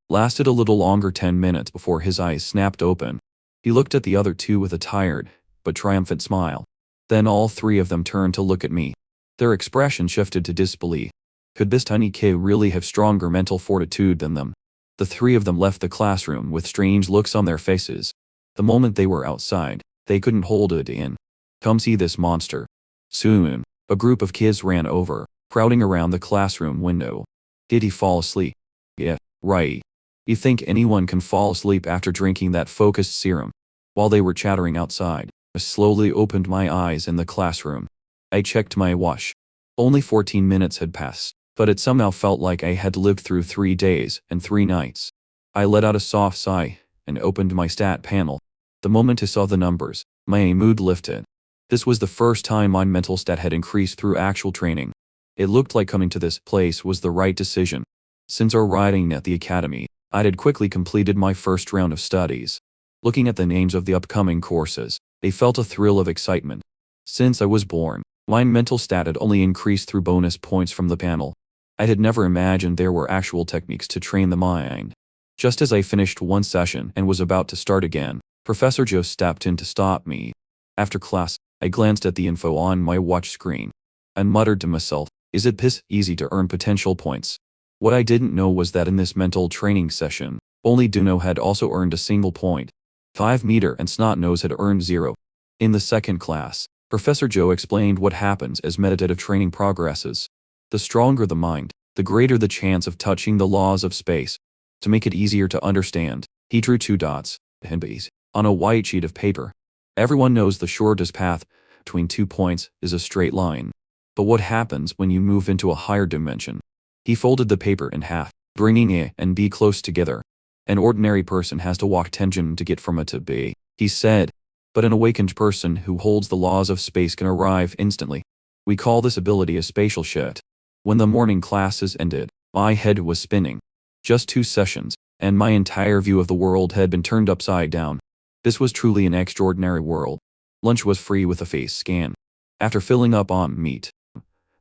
[SPEAKER 1] lasted a little longer, 10 minutes before his eyes snapped open. He looked at the other 2 with a tired, but triumphant smile. Then all 3 of them turned to look at me. Their expression shifted to disbelief. Could this tiny kid really have stronger mental fortitude than them? The 3 of them left the classroom with strange looks on their faces. The moment they were outside, they couldn't hold it in. Come see this monster. Soon, a group of kids ran over, crowding around the classroom window. Did he fall asleep? Yeah, right. You think anyone can fall asleep after drinking that focused serum? While they were chattering outside, I slowly opened my eyes in the classroom. I checked my watch. Only 14 minutes had passed, but it somehow felt like I had lived through 3 days and 3 nights. I let out a soft sigh and opened my stat panel. The moment I saw the numbers, my mood lifted. This was the first time my mental stat had increased through actual training. It looked like coming to this place was the right decision. Since arriving at the academy, I had quickly completed my first round of studies. Looking at the names of the upcoming courses, I felt a thrill of excitement. Since I was born, my mental stat had only increased through bonus points from the panel. I had never imagined there were actual techniques to train the mind. Just as I finished one session and was about to start again, Professor Joe stepped in to stop me. After class, I glanced at the info on my watch screen. I muttered to myself, is it piss easy to earn potential points? What I didn't know was that in this mental training session, only Duno had also earned a single point. 5-meter and Snot-Nose had earned 0. In the second class, Professor Joe explained what happens as meditative training progresses. The stronger the mind, the greater the chance of touching the laws of space. To make it easier to understand, he drew 2 dots, henbis, on a white sheet of paper. Everyone knows the shortest path between 2 points is a straight line. But what happens when you move into a higher dimension? He folded the paper in half, bringing A and B close together. An ordinary person has to walk 10 jim to get from A to B, he said. But an awakened person who holds the laws of space can arrive instantly. We call this ability a spatial shift. When the morning classes ended, my head was spinning. Just 2 sessions, and my entire view of the world had been turned upside down. This was truly an extraordinary world. Lunch was free with a face scan. After filling up on meat,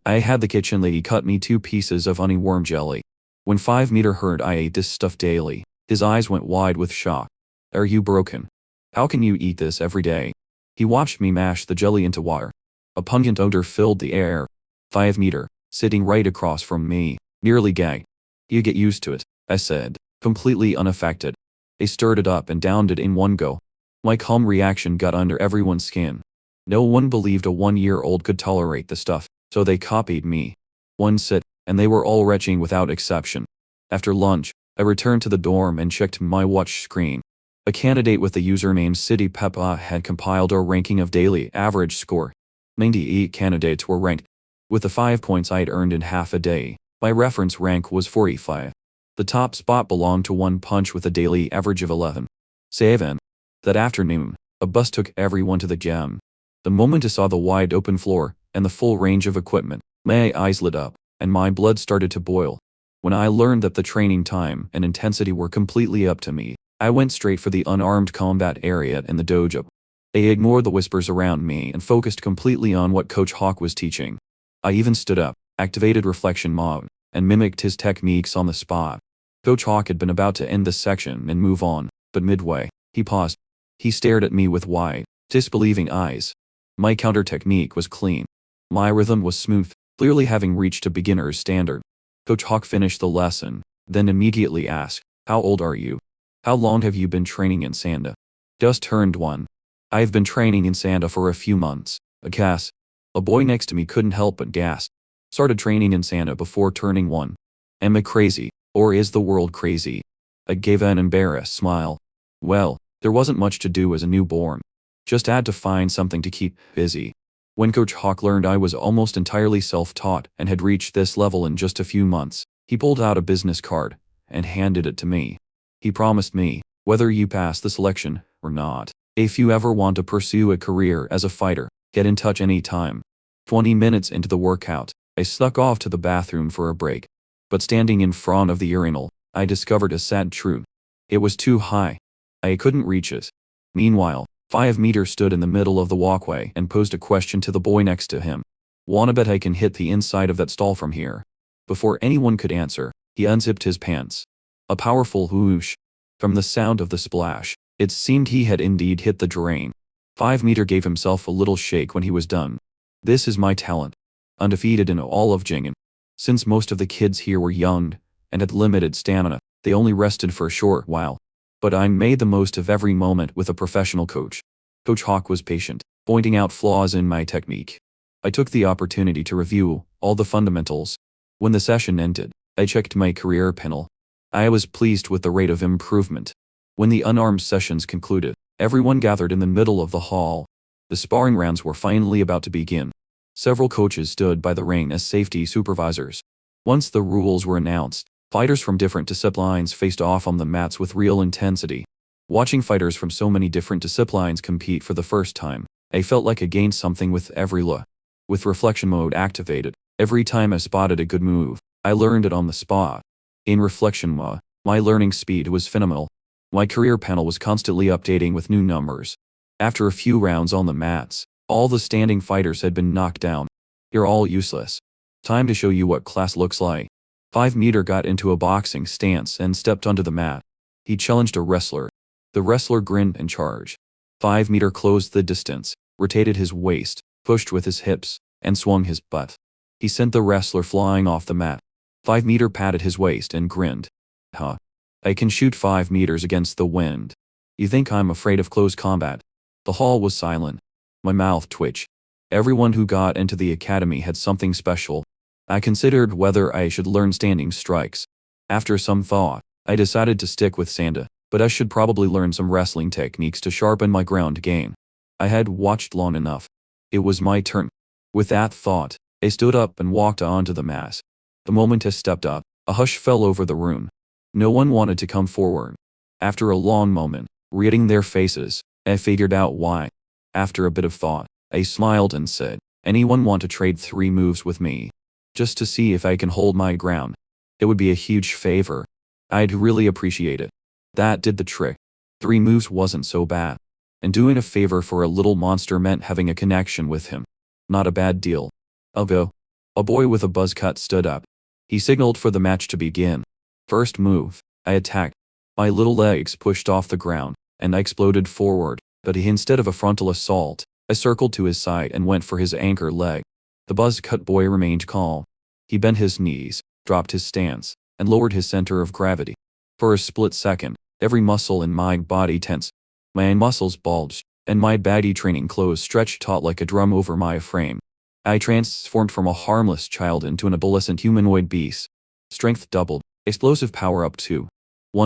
[SPEAKER 1] I had the kitchen lady cut me 2 pieces of honey worm jelly. When 5 meter heard I ate this stuff daily, his eyes went wide with shock. Are you broken? How can you eat this every day? He watched me mash the jelly into water. A pungent odor filled the air. 5 meter, sitting right across from me, nearly gagged. You get used to it, I said, completely unaffected. I stirred it up and downed it in one go. My calm reaction got under everyone's skin. No one believed a 1-year-old could tolerate the stuff, so they copied me. One sit, and they were all retching without exception. After lunch, I returned to the dorm and checked my watch screen. A candidate with the username City Peppa had compiled a ranking of daily average score. 98 candidates were ranked. With the 5 points I'd earned in half a day, my reference rank was 45. The top spot belonged to One Punch with a daily average of 11. 7. That afternoon, a bus took everyone to the gym. The moment I saw the wide open floor and the full range of equipment, my eyes lit up, and my blood started to boil. When I learned that the training time and intensity were completely up to me, I went straight for the unarmed combat area in the dojo. I ignored the whispers around me and focused completely on what Coach Hawk was teaching. I even stood up, activated reflection mode, and mimicked his techniques on the spot. Coach Hawk had been about to end this section and move on, but midway, he paused. He stared at me with wide, disbelieving eyes. My counter technique was clean. My rhythm was smooth, clearly having reached a beginner's standard. Coach Hawk finished the lesson, then immediately asked, "How old are you? How long have you been training in Sanda?" "Just turned 1. I've been training in Sanda for a few months." A gasp. A boy next to me couldn't help but gasp. "Started training in Sanda before turning 1. Am I crazy, or is the world crazy?" I gave an embarrassed smile. Well, there wasn't much to do as a newborn. Just had to find something to keep busy. When Coach Hawk learned I was almost entirely self-taught and had reached this level in just a few months, he pulled out a business card and handed it to me. He promised me, "Whether you pass the selection or not, if you ever want to pursue a career as a fighter, get in touch anytime." 20 minutes into the workout, I snuck off to the bathroom for a break. But standing in front of the urinal, I discovered a sad truth. It was too high. I couldn't reach it. Meanwhile, 5 meters stood in the middle of the walkway and posed a question to the boy next to him. "Wanna bet I can hit the inside of that stall from here?" Before anyone could answer, he unzipped his pants. A powerful whoosh. From the sound of the splash, it seemed he had indeed hit the drain. 5 meter gave himself a little shake when he was done. "This is my talent. Undefeated in all of Jingen. Since most of the kids here were young and had limited stamina, they only rested for a short while. But I made the most of every moment with a professional coach." Coach Hawk was patient, pointing out flaws in my technique. I took the opportunity to review all the fundamentals. When the session ended, I checked my career panel. I was pleased with the rate of improvement. When the unarmed sessions concluded, everyone gathered in the middle of the hall. The sparring rounds were finally about to begin. Several coaches stood by the ring as safety supervisors. Once the rules were announced, fighters from different disciplines faced off on the mats with real intensity. Watching fighters from so many different disciplines compete for the first time, I felt like I gained something with every look. With reflection mode activated, every time I spotted a good move, I learned it on the spot. In reflection mode, my learning speed was phenomenal. My career panel was constantly updating with new numbers. After a few rounds on the mats, all the standing fighters had been knocked down. "You're all useless. Time to show you what class looks like." 5 meter got into a boxing stance and stepped onto the mat. He challenged a wrestler. The wrestler grinned and charged. 5 meter closed the distance, rotated his waist, pushed with his hips, and swung his butt. He sent the wrestler flying off the mat. 5 meter patted his waist and grinned. "Huh. I can shoot 5 meters against the wind. You think I'm afraid of close combat?" The hall was silent. My mouth twitched. Everyone who got into the academy had something special. I considered whether I should learn standing strikes. After some thought, I decided to stick with Sanda, but I should probably learn some wrestling techniques to sharpen my ground game. I had watched long enough. It was my turn. With that thought, I stood up and walked onto the mat. The moment I stepped up, a hush fell over the room. No one wanted to come forward. After a long moment, reading their faces, I figured out why. After a bit of thought, I smiled and said, "Anyone want to trade 3 moves with me? Just to see if I can hold my ground? It would be a huge favor. I'd really appreciate it." That did the trick. 3 moves wasn't so bad. And doing a favor for a little monster meant having a connection with him. Not a bad deal. "I'll go." A boy with a buzz cut stood up. He signaled for the match to begin. First move, I attacked. My little legs pushed off the ground, and I exploded forward, but instead of a frontal assault, I circled to his side and went for his anchor leg. The buzz-cut boy remained calm. He bent his knees, dropped his stance, and lowered his center of gravity. For a split second, every muscle in my body tensed. My muscles bulged, and my baggy training clothes stretched taut like a drum over my frame. I transformed from a harmless child into an adolescent humanoid beast. Strength doubled, explosive power up 2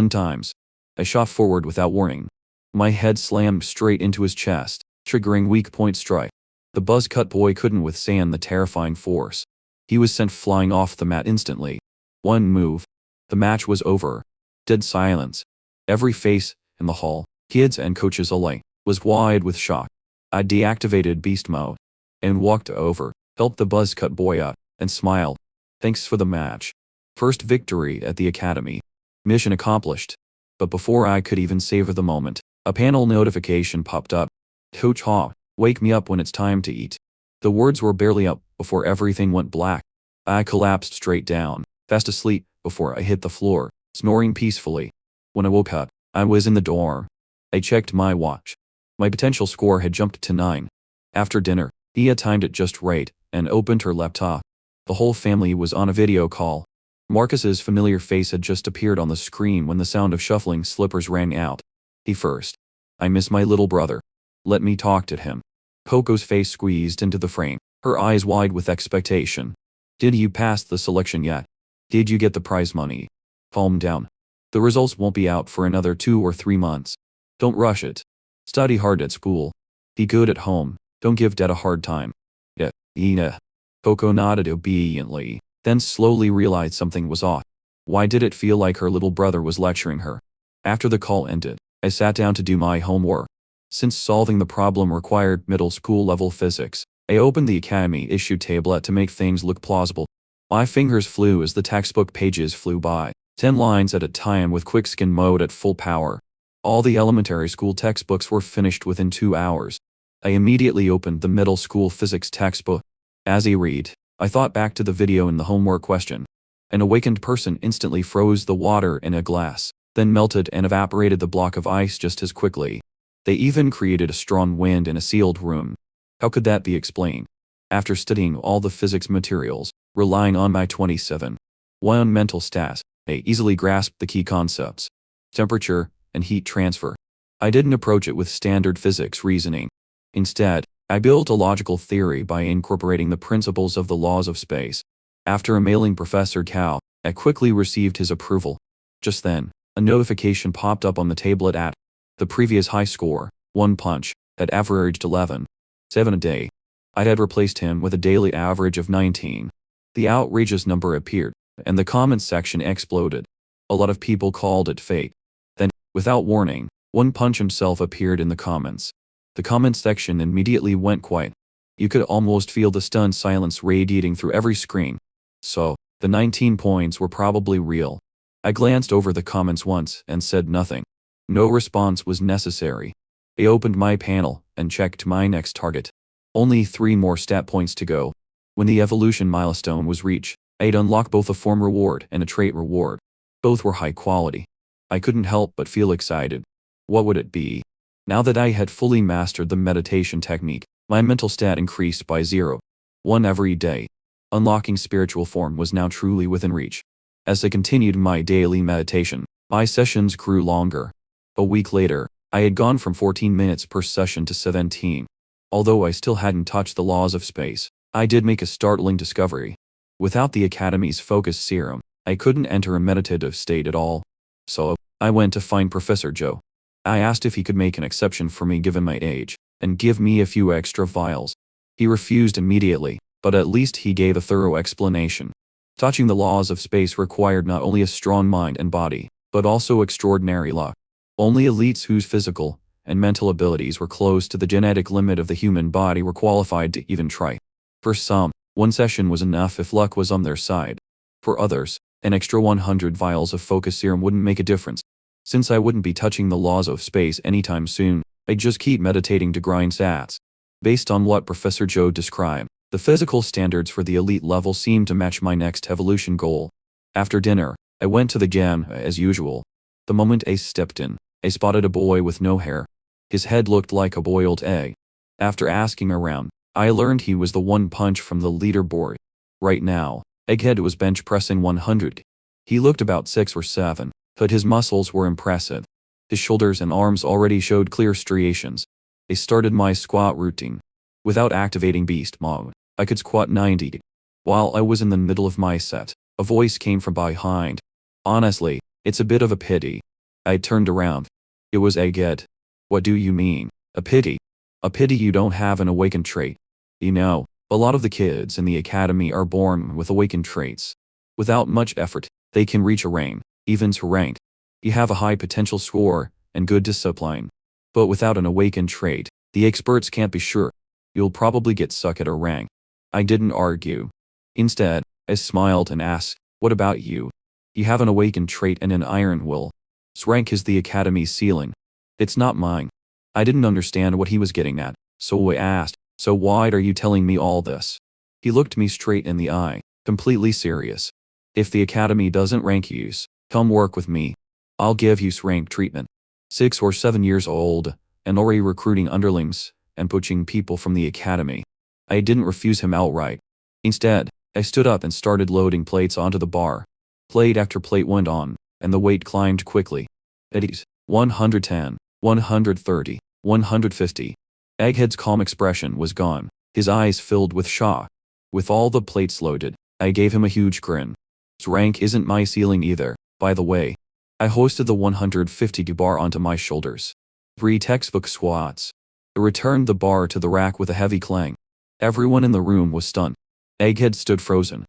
[SPEAKER 1] times. I shot forward without warning. My head slammed straight into his chest, triggering weak point strike. The buzz-cut boy couldn't withstand the terrifying force. He was sent flying off the mat instantly. 1 move. The match was over. Dead silence. Every face in the hall, kids and coaches alike, was wide with shock. I deactivated beast mode and walked over, helped the buzz-cut boy up, and smiled. "Thanks for the match. First victory at the academy. Mission accomplished." But before I could even savor the moment, a panel notification popped up. "Coach Haw, wake me up when it's time to eat." The words were barely up before everything went black. I collapsed straight down, fast asleep, before I hit the floor, snoring peacefully. When I woke up, I was in the dorm. I checked my watch. My potential score had jumped to 9. After dinner, Ia timed it just right and opened her laptop. The whole family was on a video call. Marcus's familiar face had just appeared on the screen when the sound of shuffling slippers rang out. He first. "I miss my little brother. Let me talk to him." Coco's face squeezed into the frame, her eyes wide with expectation. "Did you pass the selection yet? Did you get the prize money? Calm down. The results won't be out for another 2 or 3 months. Don't rush it. Study hard at school. Be good at home. Don't give Dad a hard time." "Yeah, Ina." Coco nodded obediently, then slowly realized something was off. Why did it feel like her little brother was lecturing her? After the call ended, I sat down to do my homework. Since solving the problem required middle school level physics, I opened the Academy issue tablet to make things look plausible. My fingers flew as the textbook pages flew by, 10 lines at a time with quickscan mode at full power. All the elementary school textbooks were finished within 2 hours. I immediately opened the middle school physics textbook. As I read, I thought back to the video in the homework question. An awakened person instantly froze the water in a glass, then melted and evaporated the block of ice just as quickly. They even created a strong wind in a sealed room. How could that be explained? After studying all the physics materials, relying on my 27.1 mental stats, I easily grasped the key concepts: temperature and heat transfer. I didn't approach it with standard physics reasoning. Instead, I built a logical theory by incorporating the principles of the laws of space. After emailing Professor Cao, I quickly received his approval. Just then, a notification popped up on the tablet at the previous high score, One Punch, had averaged 11.7 a day. I had replaced him with a daily average of 19. The outrageous number appeared, and the comments section exploded. A lot of people called it fate. Then, without warning, One Punch himself appeared in the comments. The comments section immediately went quiet. You could almost feel the stunned silence radiating through every screen. So, the 19 points were probably real. I glanced over the comments once and said nothing. No response was necessary. I opened my panel and checked my next target. Only 3 more stat points to go. When the evolution milestone was reached, I'd unlock both a form reward and a trait reward. Both were high quality. I couldn't help but feel excited. What would it be? Now that I had fully mastered the meditation technique, my mental stat increased by 0.1 every day. Unlocking spiritual form was now truly within reach. As I continued my daily meditation, my sessions grew longer. A week later, I had gone from 14 minutes per session to 17. Although I still hadn't touched the laws of space, I did make a startling discovery. Without the Academy's focus serum, I couldn't enter a meditative state at all. So, I went to find Professor Joe. I asked if he could make an exception for me given my age, and give me a few extra vials. He refused immediately, but at least he gave a thorough explanation. Touching the laws of space required not only a strong mind and body, but also extraordinary luck. Only elites whose physical and mental abilities were close to the genetic limit of the human body were qualified to even try. For some, one session was enough if luck was on their side. For others, an extra 100 vials of focus serum wouldn't make a difference. Since I wouldn't be touching the laws of space anytime soon, I'd just keep meditating to grind stats. Based on what Professor Joe described, the physical standards for the elite level seemed to match my next evolution goal. After dinner, I went to the gym, as usual. The moment I stepped in, I spotted a boy with no hair. His head looked like a boiled egg. After asking around, I learned he was the one punch from the leaderboard. Right now, Egghead was bench pressing 100. He looked about 6 or 7, but his muscles were impressive. His shoulders and arms already showed clear striations. I started my squat routine. Without activating beast mode, I could squat 90. While I was in the middle of my set, a voice came from behind. Honestly, it's a bit of a pity. I turned around. It was Egghead. What do you mean? A pity? A pity you don't have an awakened trait. You know, a lot of the kids in the academy are born with awakened traits. Without much effort, they can reach a rank, even to rank. You have a high potential score and good discipline. But without an awakened trait, the experts can't be sure. You'll probably get stuck at a rank. I didn't argue. Instead, I smiled and asked, what about you? You have an awakened trait and an iron will. Rank is the academy's ceiling. It's not mine. I didn't understand what he was getting at, so I asked, so why are you telling me all this? He looked me straight in the eye, completely serious. If the academy doesn't rank you, come work with me. I'll give you rank treatment. 6 or 7 years old, and already recruiting underlings and poaching people from the academy. I didn't refuse him outright. Instead, I stood up and started loading plates onto the bar. Plate after plate went on, and the weight climbed quickly. At ease, 110, 130, 150. Egghead's calm expression was gone, his eyes filled with shock. With all the plates loaded, I gave him a huge grin. Rank isn't my ceiling either, by the way. I hoisted the 150 bar onto my shoulders. 3 textbook squats. I returned the bar to the rack with a heavy clang. Everyone in the room was stunned. Egghead stood frozen,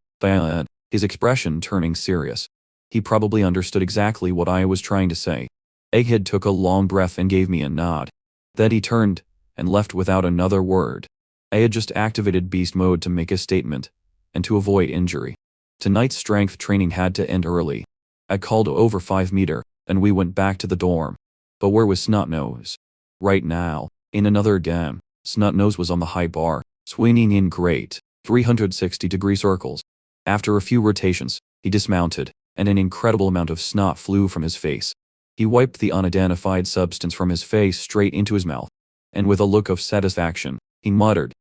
[SPEAKER 1] his expression turning serious. He probably understood exactly what I was trying to say. Egghead took a long breath and gave me a nod. Then he turned and left without another word. I had just activated beast mode to make a statement, and to avoid injury. Tonight's strength training had to end early. I called over 5 meter, and we went back to the dorm. But where was Snotnose? Right now, in another game, Snotnose was on the high bar, swinging in great 360-degree circles. After a few rotations, he dismounted, and an incredible amount of snot flew from his face. He wiped the unidentified substance from his face straight into his mouth. And with a look of satisfaction, he muttered,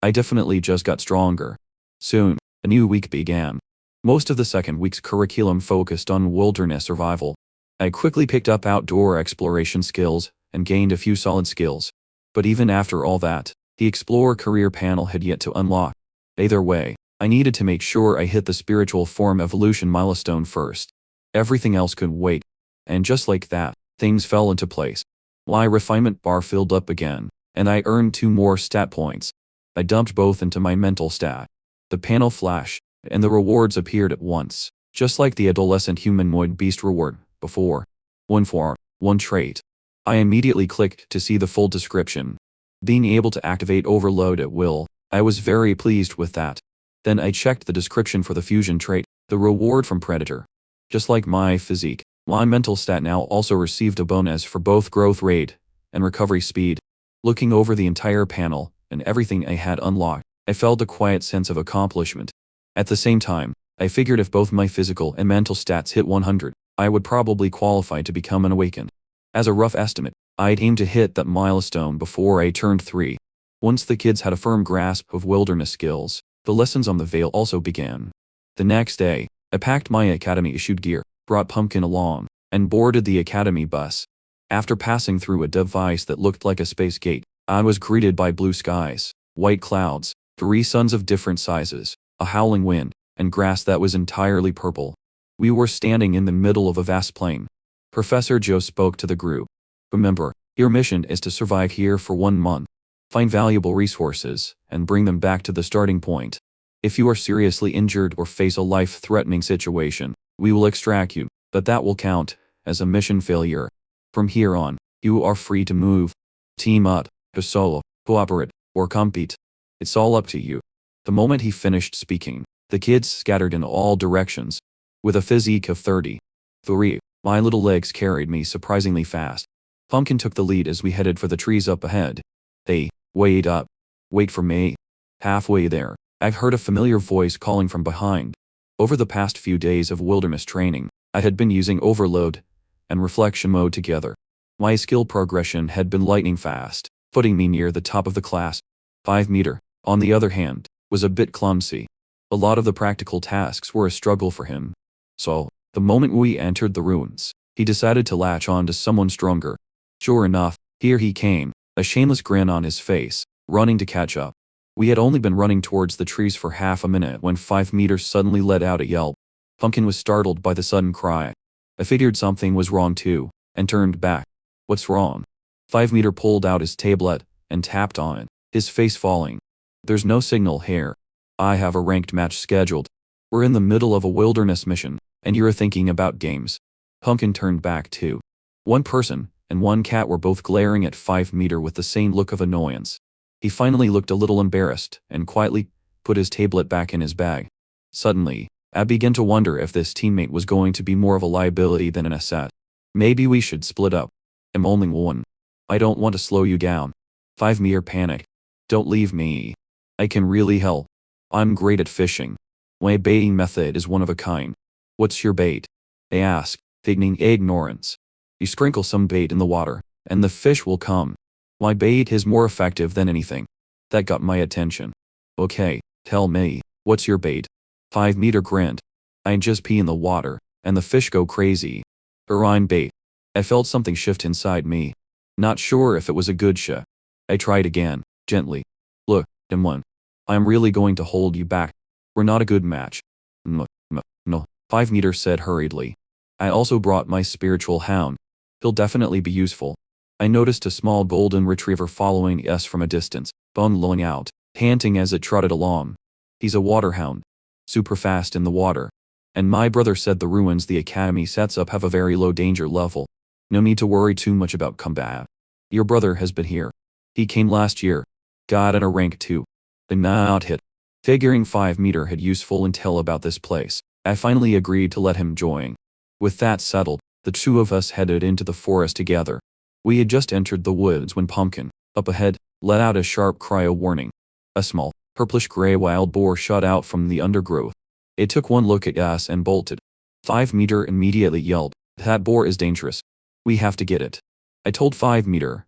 [SPEAKER 1] I definitely just got stronger. Soon, a new week began. Most of the second week's curriculum focused on wilderness survival. I quickly picked up outdoor exploration skills and gained a few solid skills. But even after all that, the Explore career panel had yet to unlock. Either way, I needed to make sure I hit the spiritual form evolution milestone first. Everything else could wait. And just like that, things fell into place. My refinement bar filled up again, and I earned 2 more stat points. I dumped both into my mental stat. The panel flashed, and the rewards appeared at once, just like the adolescent humanoid beast reward before. 1 for 1 trait. I immediately clicked to see the full description. Being able to activate overload at will, I was very pleased with that. Then I checked the description for the fusion trait, the reward from Predator. Just like my physique, my mental stat now also received a bonus for both growth rate and recovery speed. Looking over the entire panel and everything I had unlocked, I felt a quiet sense of accomplishment. At the same time, I figured if both my physical and mental stats hit 100, I would probably qualify to become an awakened. As a rough estimate, I'd aim to hit that milestone before I turned 3. Once the kids had a firm grasp of wilderness skills, the lessons on the Veil also began. The next day, I packed my academy-issued gear, brought Pumpkin along, and boarded the academy bus. After passing through a device that looked like a space gate, I was greeted by blue skies, white clouds, 3 suns of different sizes, a howling wind, and grass that was entirely purple. We were standing in the middle of a vast plain. Professor Joe spoke to the group. Remember, your mission is to survive here for 1 month. Find valuable resources, and bring them back to the starting point. If you are seriously injured or face a life-threatening situation, we will extract you, but that will count as a mission failure. From here on, you are free to move. Team up, go solo, cooperate, or compete. It's all up to you. The moment he finished speaking, the kids scattered in all directions. With a physique of 33, my little legs carried me surprisingly fast. Pumpkin took the lead as we headed for the trees up ahead. Hey, wait up. Wait for me. Halfway there, I've heard a familiar voice calling from behind. Over the past few days of wilderness training, I had been using overload and reflection mode together. My skill progression had been lightning fast, putting me near the top of the class. 5 meter, on the other hand, was a bit clumsy. A lot of the practical tasks were a struggle for him. So, the moment we entered the ruins, he decided to latch on to someone stronger. Sure enough, here he came, a shameless grin on his face, running to catch up. We had only been running towards the trees for half a minute when 5 meters suddenly let out a yelp. Pumpkin was startled by the sudden cry. I figured something was wrong too, and turned back. What's wrong? 5 meter pulled out his tablet and tapped on it, his face falling. There's no signal here. I have a ranked match scheduled. We're in the middle of a wilderness mission, and you're thinking about games. Pumpkin turned back too. 1 person and 1 cat were both glaring at 5 meter with the same look of annoyance. He finally looked a little embarrassed and quietly put his tablet back in his bag. Suddenly, I began to wonder if this teammate was going to be more of a liability than an asset. Maybe we should split up. I'm only 1. I don't want to slow you down. 5 meter panicked. Don't leave me. I can really help. I'm great at fishing. My baiting method is one of a kind. What's your bait? I asked, feigning ignorance. You sprinkle some bait in the water, and the fish will come. My bait is more effective than anything. That got my attention. Okay, tell me, what's your bait? 5 meter grinned. I just pee in the water, and the fish go crazy. I'm bait. I felt something shift inside me. Not sure if it was a good shot. I tried again, gently. Look, M1. I'm really going to hold you back. We're not a good match. No, 5 meter said hurriedly. I also brought my spiritual hound. He'll definitely be useful. I noticed a small golden retriever following us from a distance, bungling out, panting as it trotted along. He's a waterhound. Super fast in the water. And my brother said the ruins the academy sets up have a very low danger level. No need to worry too much about combat. Your brother has been here. He came last year. Got at a rank 2. But not hit. Figuring 5 meter had useful intel about this place, I finally agreed to let him join. With that settled, the 2 of us headed into the forest together. We had just entered the woods when Pumpkin, up ahead, let out a sharp cry of warning. A small, purplish-gray wild boar shot out from the undergrowth. It took 1 look at us and bolted. 5 meter immediately yelled, "That boar is dangerous. We have to get it." I told 5 meter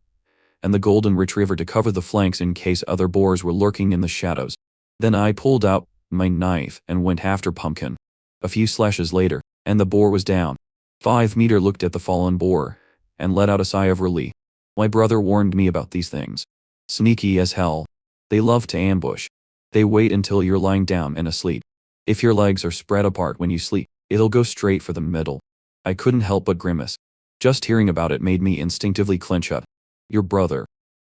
[SPEAKER 1] and the golden retriever to cover the flanks in case other boars were lurking in the shadows. Then I pulled out my knife and went after Pumpkin. A few slashes later, and the boar was down. 5 meter looked at the fallen boar and let out a sigh of relief. My brother warned me about these things. Sneaky as hell. They love to ambush. They wait until you're lying down and asleep. If your legs are spread apart when you sleep, it'll go straight for the middle. I couldn't help but grimace. Just hearing about it made me instinctively clench up. Your brother.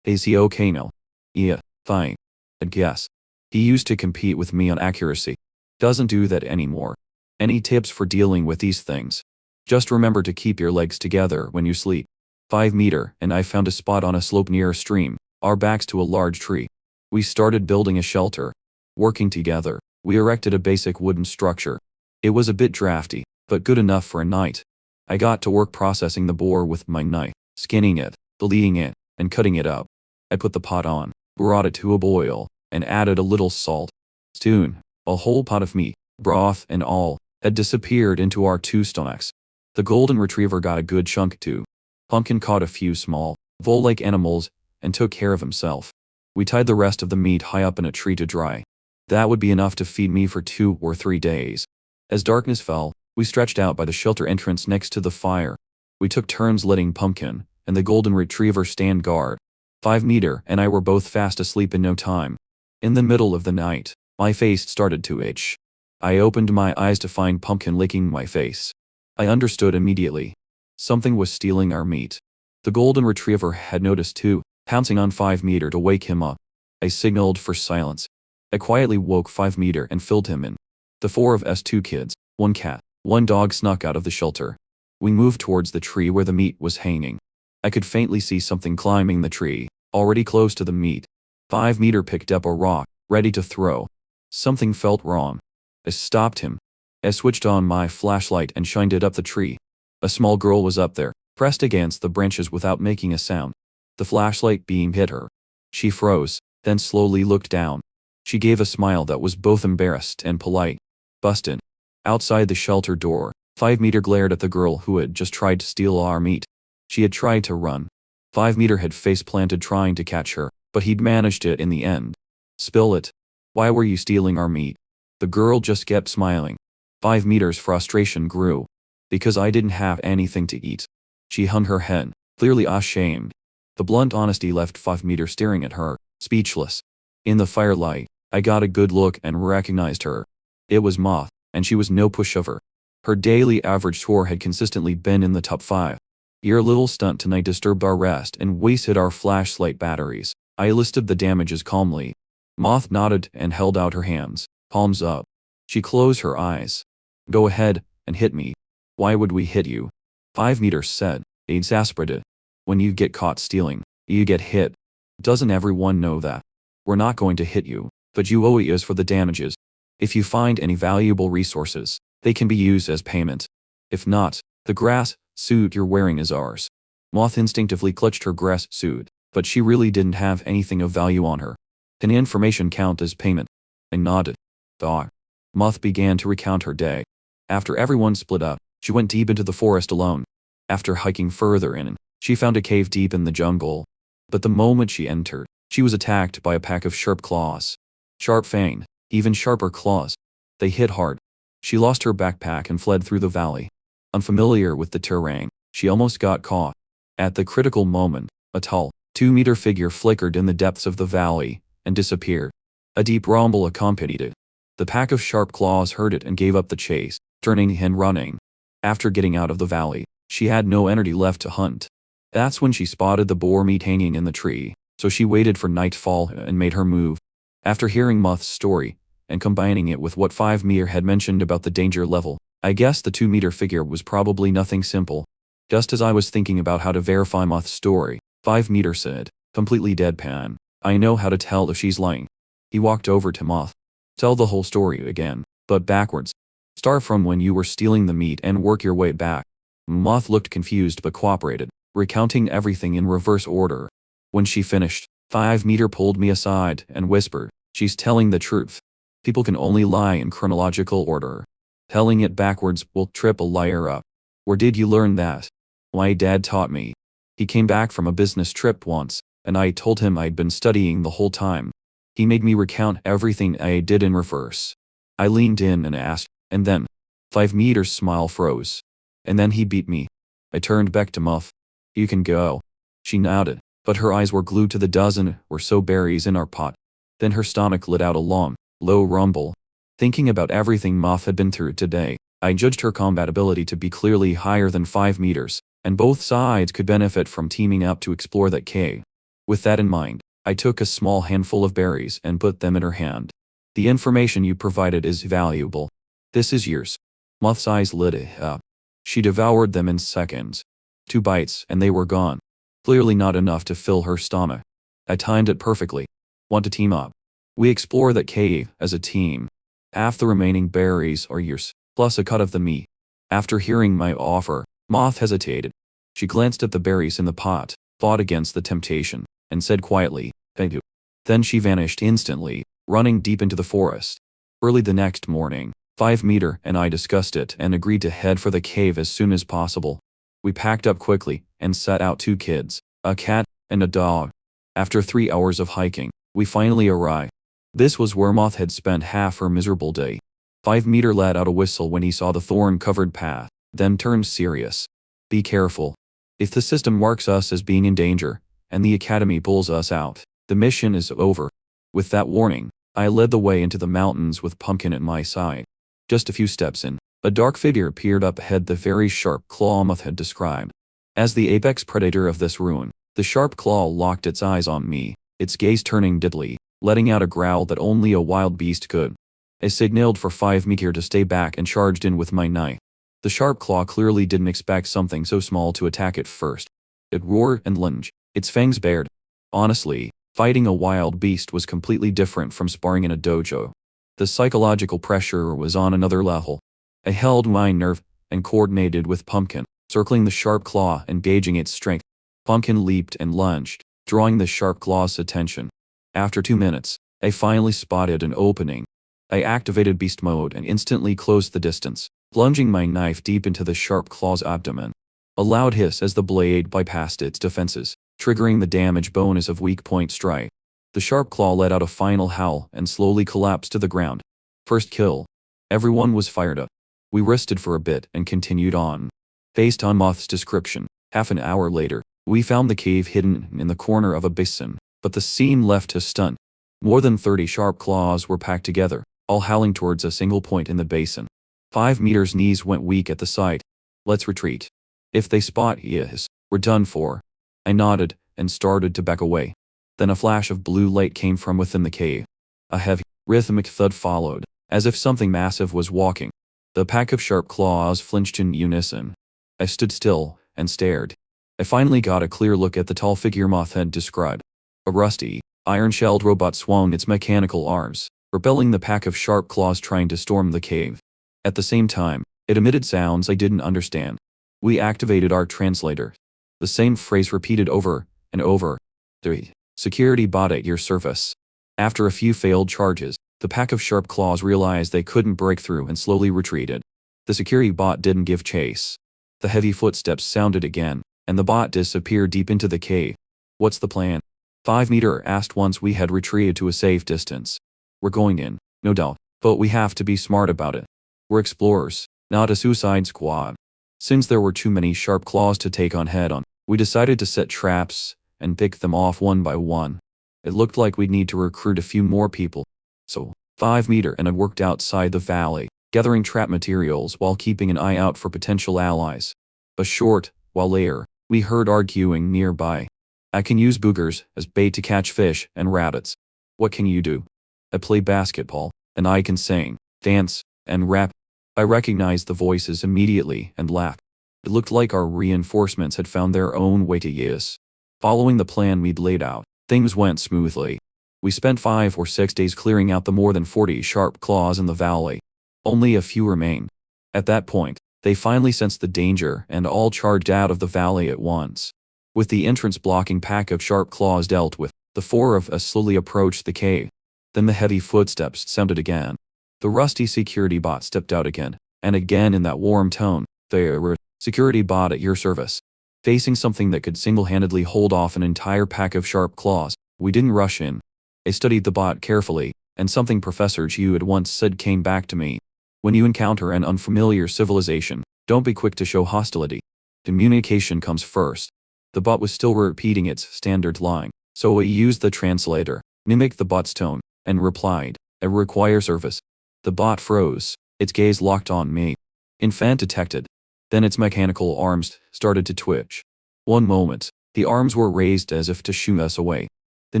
[SPEAKER 1] Is he okay now? Yeah, fine. I guess. He used to compete with me on accuracy. Doesn't do that anymore. Any tips for dealing with these things? Just remember to keep your legs together when you sleep. 5 meter and I found a spot on a slope near a stream, our backs to a large tree. We started building a shelter. Working together, we erected a basic wooden structure. It was a bit drafty, but good enough for a night. I got to work processing the boar with my knife, skinning it, bleeding it, and cutting it up. I put the pot on, brought it to a boil, and added a little salt. Soon, a whole pot of meat, broth and all, had disappeared into our 2 stomachs. The golden retriever got a good chunk too. Pumpkin caught a few small, vole-like animals, and took care of himself. We tied the rest of the meat high up in a tree to dry. That would be enough to feed me for 2 or 3 days. As darkness fell, we stretched out by the shelter entrance next to the fire. We took turns letting Pumpkin and the golden retriever stand guard. 5 meter and I were both fast asleep in no time. In the middle of the night, my face started to itch. I opened my eyes to find Pumpkin licking my face. I understood immediately. Something was stealing our meat. The golden retriever had noticed too, pouncing on 5 meter to wake him up. I signaled for silence. I quietly woke 5 meter and filled him in. The four of us, 2 kids, 1 cat, 1 dog, snuck out of the shelter. We moved towards the tree where the meat was hanging. I could faintly see something climbing the tree, already close to the meat. 5 meter picked up a rock, ready to throw. Something felt wrong. I stopped him. I switched on my flashlight and shined it up the tree. A small girl was up there, pressed against the branches without making a sound. The flashlight beam hit her. She froze, then slowly looked down. She gave a smile that was both embarrassed and polite. Busted. Outside the shelter door, 5 meter glared at the girl who had just tried to steal our meat. She had tried to run. 5 meter had face-planted trying to catch her, but he'd managed it in the end. Spill it. Why were you stealing our meat? The girl just kept smiling. 5 meter's frustration grew. Because I didn't have anything to eat. She hung her head, clearly ashamed. The blunt honesty left 5 meter staring at her, speechless. In the firelight, I got a good look and recognized her. It was Moth, and she was no pushover. Her daily average score had consistently been in the top 5. Your little stunt tonight disturbed our rest and wasted our flashlight batteries. I listed the damages calmly. Moth nodded and held out her hands, palms up. She closed her eyes. Go ahead and hit me. Why would we hit you? 5 meter said, exasperated. When you get caught stealing, you get hit. Doesn't everyone know that? We're not going to hit you, but you owe us for the damages. If you find any valuable resources, they can be used as payment. If not, the grass suit you're wearing is ours. Moth instinctively clutched her grass suit, but she really didn't have anything of value on her. Can information count as payment? I nodded. Ah. Moth began to recount her day. After everyone split up, she went deep into the forest alone. After hiking further in, she found a cave deep in the jungle. But the moment she entered, she was attacked by a pack of sharp claws. Sharp fang, even sharper claws. They hit hard. She lost her backpack and fled through the valley. Unfamiliar with the terrain, she almost got caught. At the critical moment, a tall, 2-meter figure flickered in the depths of the valley and disappeared. A deep rumble accompanied it. The pack of sharp claws heard it and gave up the chase, turning and running. After getting out of the valley, she had no energy left to hunt. That's when she spotted the boar meat hanging in the tree, so she waited for nightfall and made her move. After hearing Moth's story, and combining it with what 5 meter had mentioned about the danger level, I guess the 2-meter figure was probably nothing simple. Just as I was thinking about how to verify Moth's story, 5 meter said, completely deadpan, I know how to tell if she's lying. He walked over to Moth. Tell the whole story again, but backwards. Start from when you were stealing the meat and work your way back. Moth looked confused but cooperated, recounting everything in reverse order. When she finished, 5 meter pulled me aside and whispered, she's telling the truth. People can only lie in chronological order. Telling it backwards will trip a liar up. Where did you learn that? My dad taught me. He came back from a business trip once, and I told him I'd been studying the whole time. He made me recount everything I did in reverse. I leaned in and asked, and then? 5 meter's smile froze. And then he beat me. I turned back to Muff. You can go. She nodded, but her eyes were glued to the dozen or so berries in our pot. Then her stomach let out a long, low rumble. Thinking about everything Muff had been through today, I judged her combat ability to be clearly higher than 5 meters, and both sides could benefit from teaming up to explore that cave. With that in mind, I took a small handful of berries and put them in her hand. The information you provided is valuable. This is yours. Muff's eyes lit up. She devoured them in seconds. 2 bites and they were gone. Clearly not enough to fill her stomach. I timed it perfectly. Want to team up? We explore that cave as a team. Half the remaining berries are yours, plus a cut of the meat. After hearing my offer, Moth hesitated. She glanced at the berries in the pot, fought against the temptation, and said quietly, thank you. Then she vanished instantly, running deep into the forest. Early the next morning, 5 meter and I discussed it and agreed to head for the cave as soon as possible. We packed up quickly and set out 2 kids, a cat, and a dog. After 3 hours of hiking, we finally arrived. This was where Moth had spent half her miserable day. 5 meter let out a whistle when he saw the thorn-covered path, then turned serious. Be careful. If the system marks us as being in danger, and the academy pulls us out. The mission is over. With that warning, I led the way into the mountains with Pumpkin at my side. Just a few steps in, a dark figure appeared up ahead, the very sharp claw Moth had described. As the apex predator of this ruin, the sharp claw locked its eyes on me, its gaze turning deadly, letting out a growl that only a wild beast could. I signaled for 5 Meteor to stay back and charged in with my knife. The sharp claw clearly didn't expect something so small to attack it first. It roared and lunged, its fangs bared. Honestly, fighting a wild beast was completely different from sparring in a dojo. The psychological pressure was on another level. I held my nerve and coordinated with Pumpkin, circling the sharp claw and gauging its strength. Pumpkin leaped and lunged, drawing the sharp claw's attention. After 2 minutes, I finally spotted an opening. I activated beast mode and instantly closed the distance, plunging my knife deep into the sharp claw's abdomen. A loud hiss as the blade bypassed its defenses, triggering the damage bonus of weak point strike. The sharp claw let out a final howl and slowly collapsed to the ground. First kill. Everyone was fired up. We rested for a bit and continued on. Based on Moth's description, half an hour later, we found the cave hidden in the corner of a basin, but the scene left us stunned. More than 30 sharp claws were packed together, all howling towards a single point in the basin. 5 Meteor's knees went weak at the sight. Let's retreat. If they spot us, we're done for. I nodded and started to back away. Then a flash of blue light came from within the cave. A heavy, rhythmic thud followed, as if something massive was walking. The pack of sharp claws flinched in unison. I stood still and stared. I finally got a clear look at the tall figure Moth had described. A rusty, iron-shelled robot swung its mechanical arms, repelling the pack of sharp claws trying to storm the cave. At the same time, it emitted sounds I didn't understand. We activated our translator. The same phrase repeated over and over. The security bot at your service. After a few failed charges, the pack of sharp claws realized they couldn't break through and slowly retreated. The security bot didn't give chase. The heavy footsteps sounded again, and the bot disappeared deep into the cave. What's the plan? 5 Meteor asked once we had retreated to a safe distance. We're going in, no doubt, but we have to be smart about it. We're explorers, not a suicide squad. Since there were too many sharp claws to take on head-on, we decided to set traps and pick them off one by one. It looked like we'd need to recruit a few more people. So, 5 Meteor and I worked outside the valley, gathering trap materials while keeping an eye out for potential allies. A short while later, we heard arguing nearby. I can use boogers as bait to catch fish and rabbits. What can you do? I play basketball, and I can sing, dance, and rap. I recognized the voices immediately and laughed. It looked like our reinforcements had found their own way to us. Following the plan we'd laid out, things went smoothly. We spent 5 or 6 days clearing out the more than 40 sharp claws in the valley. Only a few remained. At that point, they finally sensed the danger and all charged out of the valley at once. With the entrance blocking pack of sharp claws dealt with, the 4 of us slowly approached the cave. Then the heavy footsteps sounded again. The rusty security bot stepped out again, and again in that warm tone. There were security bot at your service. Facing something that could single-handedly hold off an entire pack of sharp claws, we didn't rush in. I studied the bot carefully, and something Professor Chu had once said came back to me. When you encounter an unfamiliar civilization, don't be quick to show hostility. Communication comes first. The bot was still repeating its standard line, so I used the translator, mimicked the bot's tone, and replied, I require service. The bot froze, its gaze locked on me. Infant detected. Then its mechanical arms started to twitch. One moment, the arms were raised as if to shoo us away. The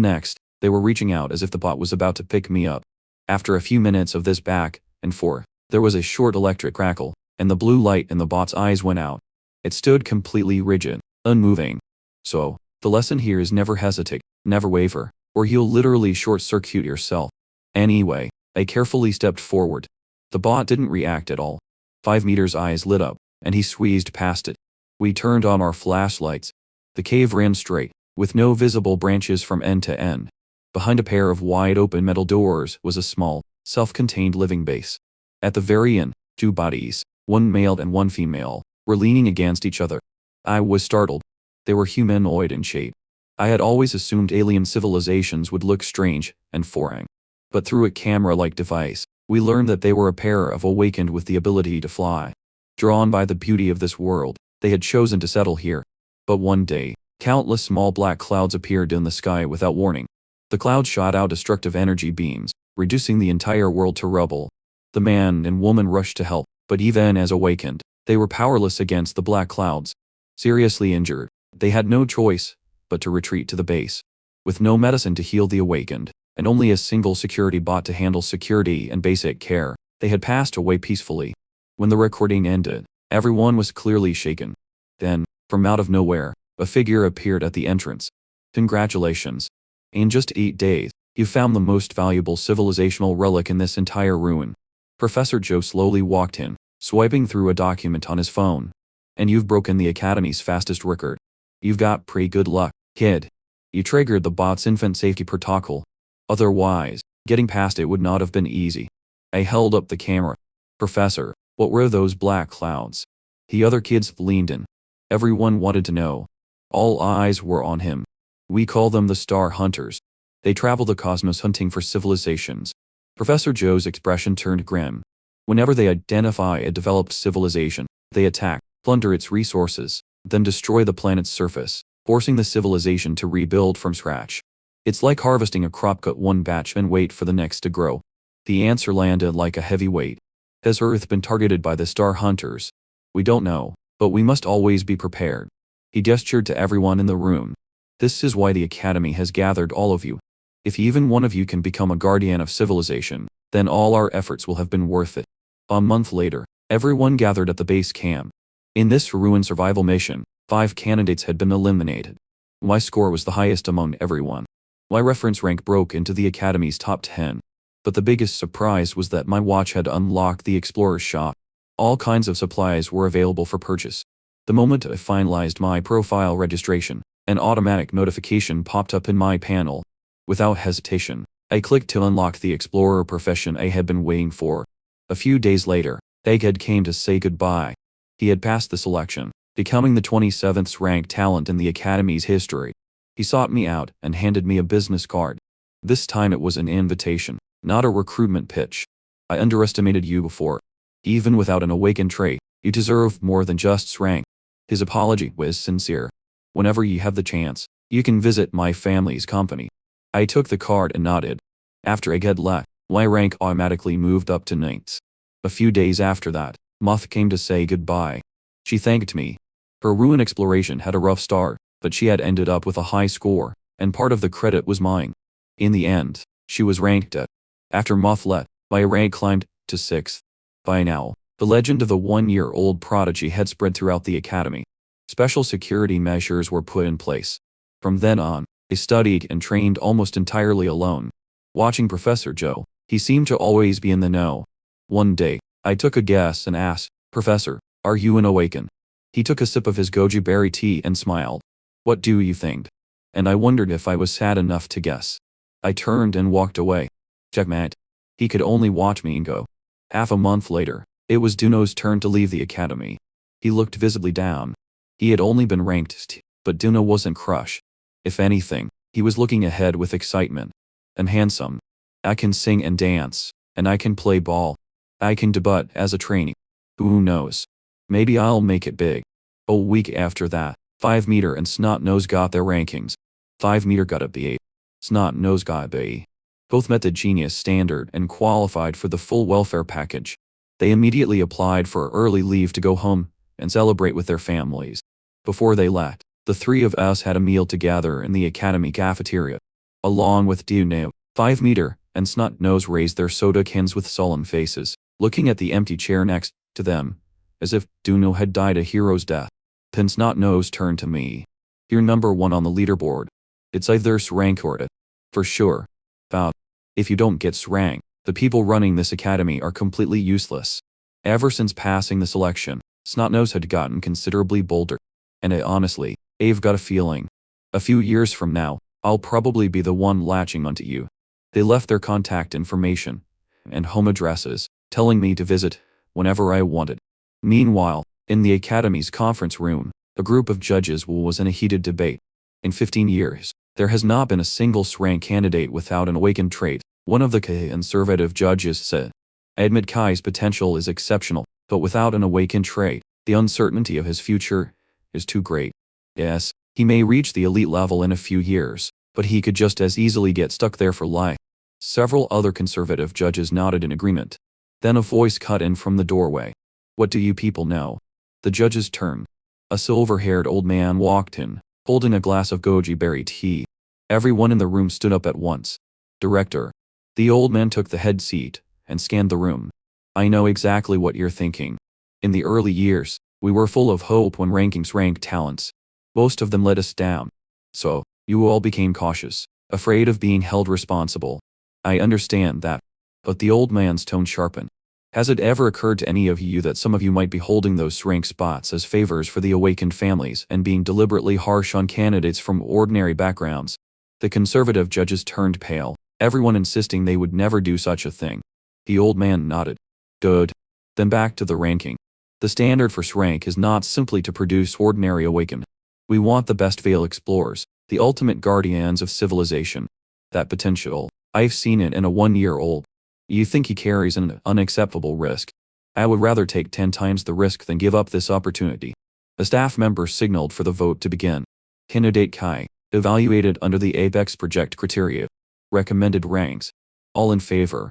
[SPEAKER 1] next, they were reaching out as if the bot was about to pick me up. After a few minutes of this back and forth, there was a short electric crackle, and the blue light in the bot's eyes went out. It stood completely rigid, unmoving. So, the lesson here is never hesitate, never waver, or you'll literally short-circuit yourself. Anyway, I carefully stepped forward. The bot didn't react at all. 5 Meteor's eyes lit up, and he squeezed past it. We turned on our flashlights. The cave ran straight, with no visible branches from end to end. Behind a pair of wide-open metal doors was a small, self-contained living base. At the very end, 2 bodies, one male and one female, were leaning against each other. I was startled. They were humanoid in shape. I had always assumed alien civilizations would look strange and foreign. But through a camera-like device, we learned that they were a pair of awakened with the ability to fly. Drawn by the beauty of this world, they had chosen to settle here. But one day, Countless small black clouds appeared in the sky without warning. The clouds shot out destructive energy beams, reducing the entire world to rubble. The man and woman rushed to help, but even as awakened, they were powerless against the black clouds. Seriously injured, they had no choice but to retreat to the base. With no medicine to heal the awakened, and only a single security bot to handle security and basic care, they had passed away peacefully. When the recording ended, everyone was clearly shaken. Then, from out of nowhere, a figure appeared at the entrance. Congratulations. In just 8 days, you found the most valuable civilizational relic in this entire ruin. Professor Joe slowly walked in, swiping through a document on his phone. And you've broken the Academy's fastest record. You've got pretty good luck, kid. You triggered the bot's infant safety protocol. Otherwise, getting past it would not have been easy. I held up the camera. Professor, what were those black clouds? The other kids leaned in. Everyone wanted to know. All eyes were on him. We call them the Star Hunters. They travel the cosmos hunting for civilizations. Professor Joe's expression turned grim. Whenever they identify a developed civilization, they attack, plunder its resources, then destroy the planet's surface, forcing the civilization to rebuild from scratch. It's like harvesting a crop, cut one batch and wait for the next to grow. The answer landed like a heavy weight. Has Earth been targeted by the Star Hunters? We don't know, but we must always be prepared. He gestured to everyone in the room. This is why the Academy has gathered all of you. If even one of you can become a guardian of civilization, then all our efforts will have been worth it. A month later, everyone gathered at the base camp. In this ruin survival mission, 5 candidates had been eliminated. My score was the highest among everyone. My reference rank broke into the Academy's top 10. But the biggest surprise was that my watch had unlocked the Explorer's Shop. All kinds of supplies were available for purchase. The moment I finalized my profile registration, an automatic notification popped up in my panel. Without hesitation, I clicked to unlock the Explorer profession I had been waiting for. A few days later, Egghead came to say goodbye. He had passed the selection, becoming the 27th ranked talent in the Academy's history. He sought me out and handed me a business card. This time it was an invitation, not a recruitment pitch. I underestimated you before. Even without an awakened trait, you deserve more than just rank. His apology was sincere. Whenever you have the chance, you can visit my family's company. I took the card and nodded. After Egghead left, my rank automatically moved up to 9th. A few days after that, Moth came to say goodbye. She thanked me. Her ruin exploration had a rough start, but she had ended up with a high score, and part of the credit was mine. In the end, she was ranked at. After Moth left, my rank climbed to 6th. By now, the legend of the 1-year-old prodigy had spread throughout the Academy. Special security measures were put in place. From then on, I studied and trained almost entirely alone. Watching Professor Joe, he seemed to always be in the know. One day, I took a guess and asked, "Professor, are you an awakened?" He took a sip of his goji berry tea and smiled. "What do you think?" And I wondered if I was sad enough to guess. I turned and walked away. Checkmate. He could only watch me and go. Half a month later, it was Duno's turn to leave the Academy. He looked visibly down. He had only been ranked T, but Duno wasn't crushed. If anything, he was looking ahead with excitement. "I'm handsome. I can sing and dance, and I can play ball. I can debut as a trainee. Who knows? Maybe I'll make it big." A week after that, 5 meter and Snot Nose got their rankings. 5 meter got a B. Snot Nose got a B. Both met the genius standard and qualified for the full welfare package. They immediately applied for early leave to go home and celebrate with their families. Before they left, the 3 of us had a meal together in the Academy cafeteria. Along with Duno, 5 meter, and Snot Nose raised their soda cans with solemn faces, looking at the empty chair next to them, as if Duno had died a hero's death. Then Snot Nose turned to me. "You're number 1 on the leaderboard. It's either S-rank or it. For sure. But if you don't get S-rank, the people running this academy are completely useless." Ever since passing the selection, Snotnose had gotten considerably bolder. And I've got a feeling. A few years from now, I'll probably be the one latching onto you. They left their contact information and home addresses, telling me to visit whenever I wanted. Meanwhile, in the Academy's conference room, a group of judges was in a heated debate. In 15 years, there has not been a single S-rank candidate without an awakened trait, one of the conservative judges said. "I admit Kai's potential is exceptional, but without an awakened trait, the uncertainty of his future is too great." Yes, He may reach the elite level in a few years, but he could just as easily get stuck there for life. Several other conservative judges nodded in agreement. Then a voice cut in from the doorway. "What do you people know?" The judges turned. A silver-haired old man walked in, holding a glass of goji berry tea. Everyone in the room stood up at once. "Director." The old man took the head seat and scanned the room. "I know exactly what you're thinking. In the early years, we were full of hope when rankings ranked talents. Most of them let us down. So, you all became cautious, afraid of being held responsible. I understand that." But the old man's tone sharpened. "Has it ever occurred to any of you that some of you might be holding those rank spots as favors for the awakened families and being deliberately harsh on candidates from ordinary backgrounds?" The conservative judges turned pale, everyone insisting they would never do such a thing. The old man nodded. "Good. Then back to the ranking. The standard for rank is not simply to produce ordinary awakened. We want the best Veil explorers, the ultimate guardians of civilization. That potential, I've seen it in a 1-year-old. You think he carries an unacceptable risk? I would rather take 10 times the risk than give up this opportunity." A staff member signaled for the vote to begin. Candidate Kai, evaluated under the Apex Project criteria. Recommended ranks. All in favor.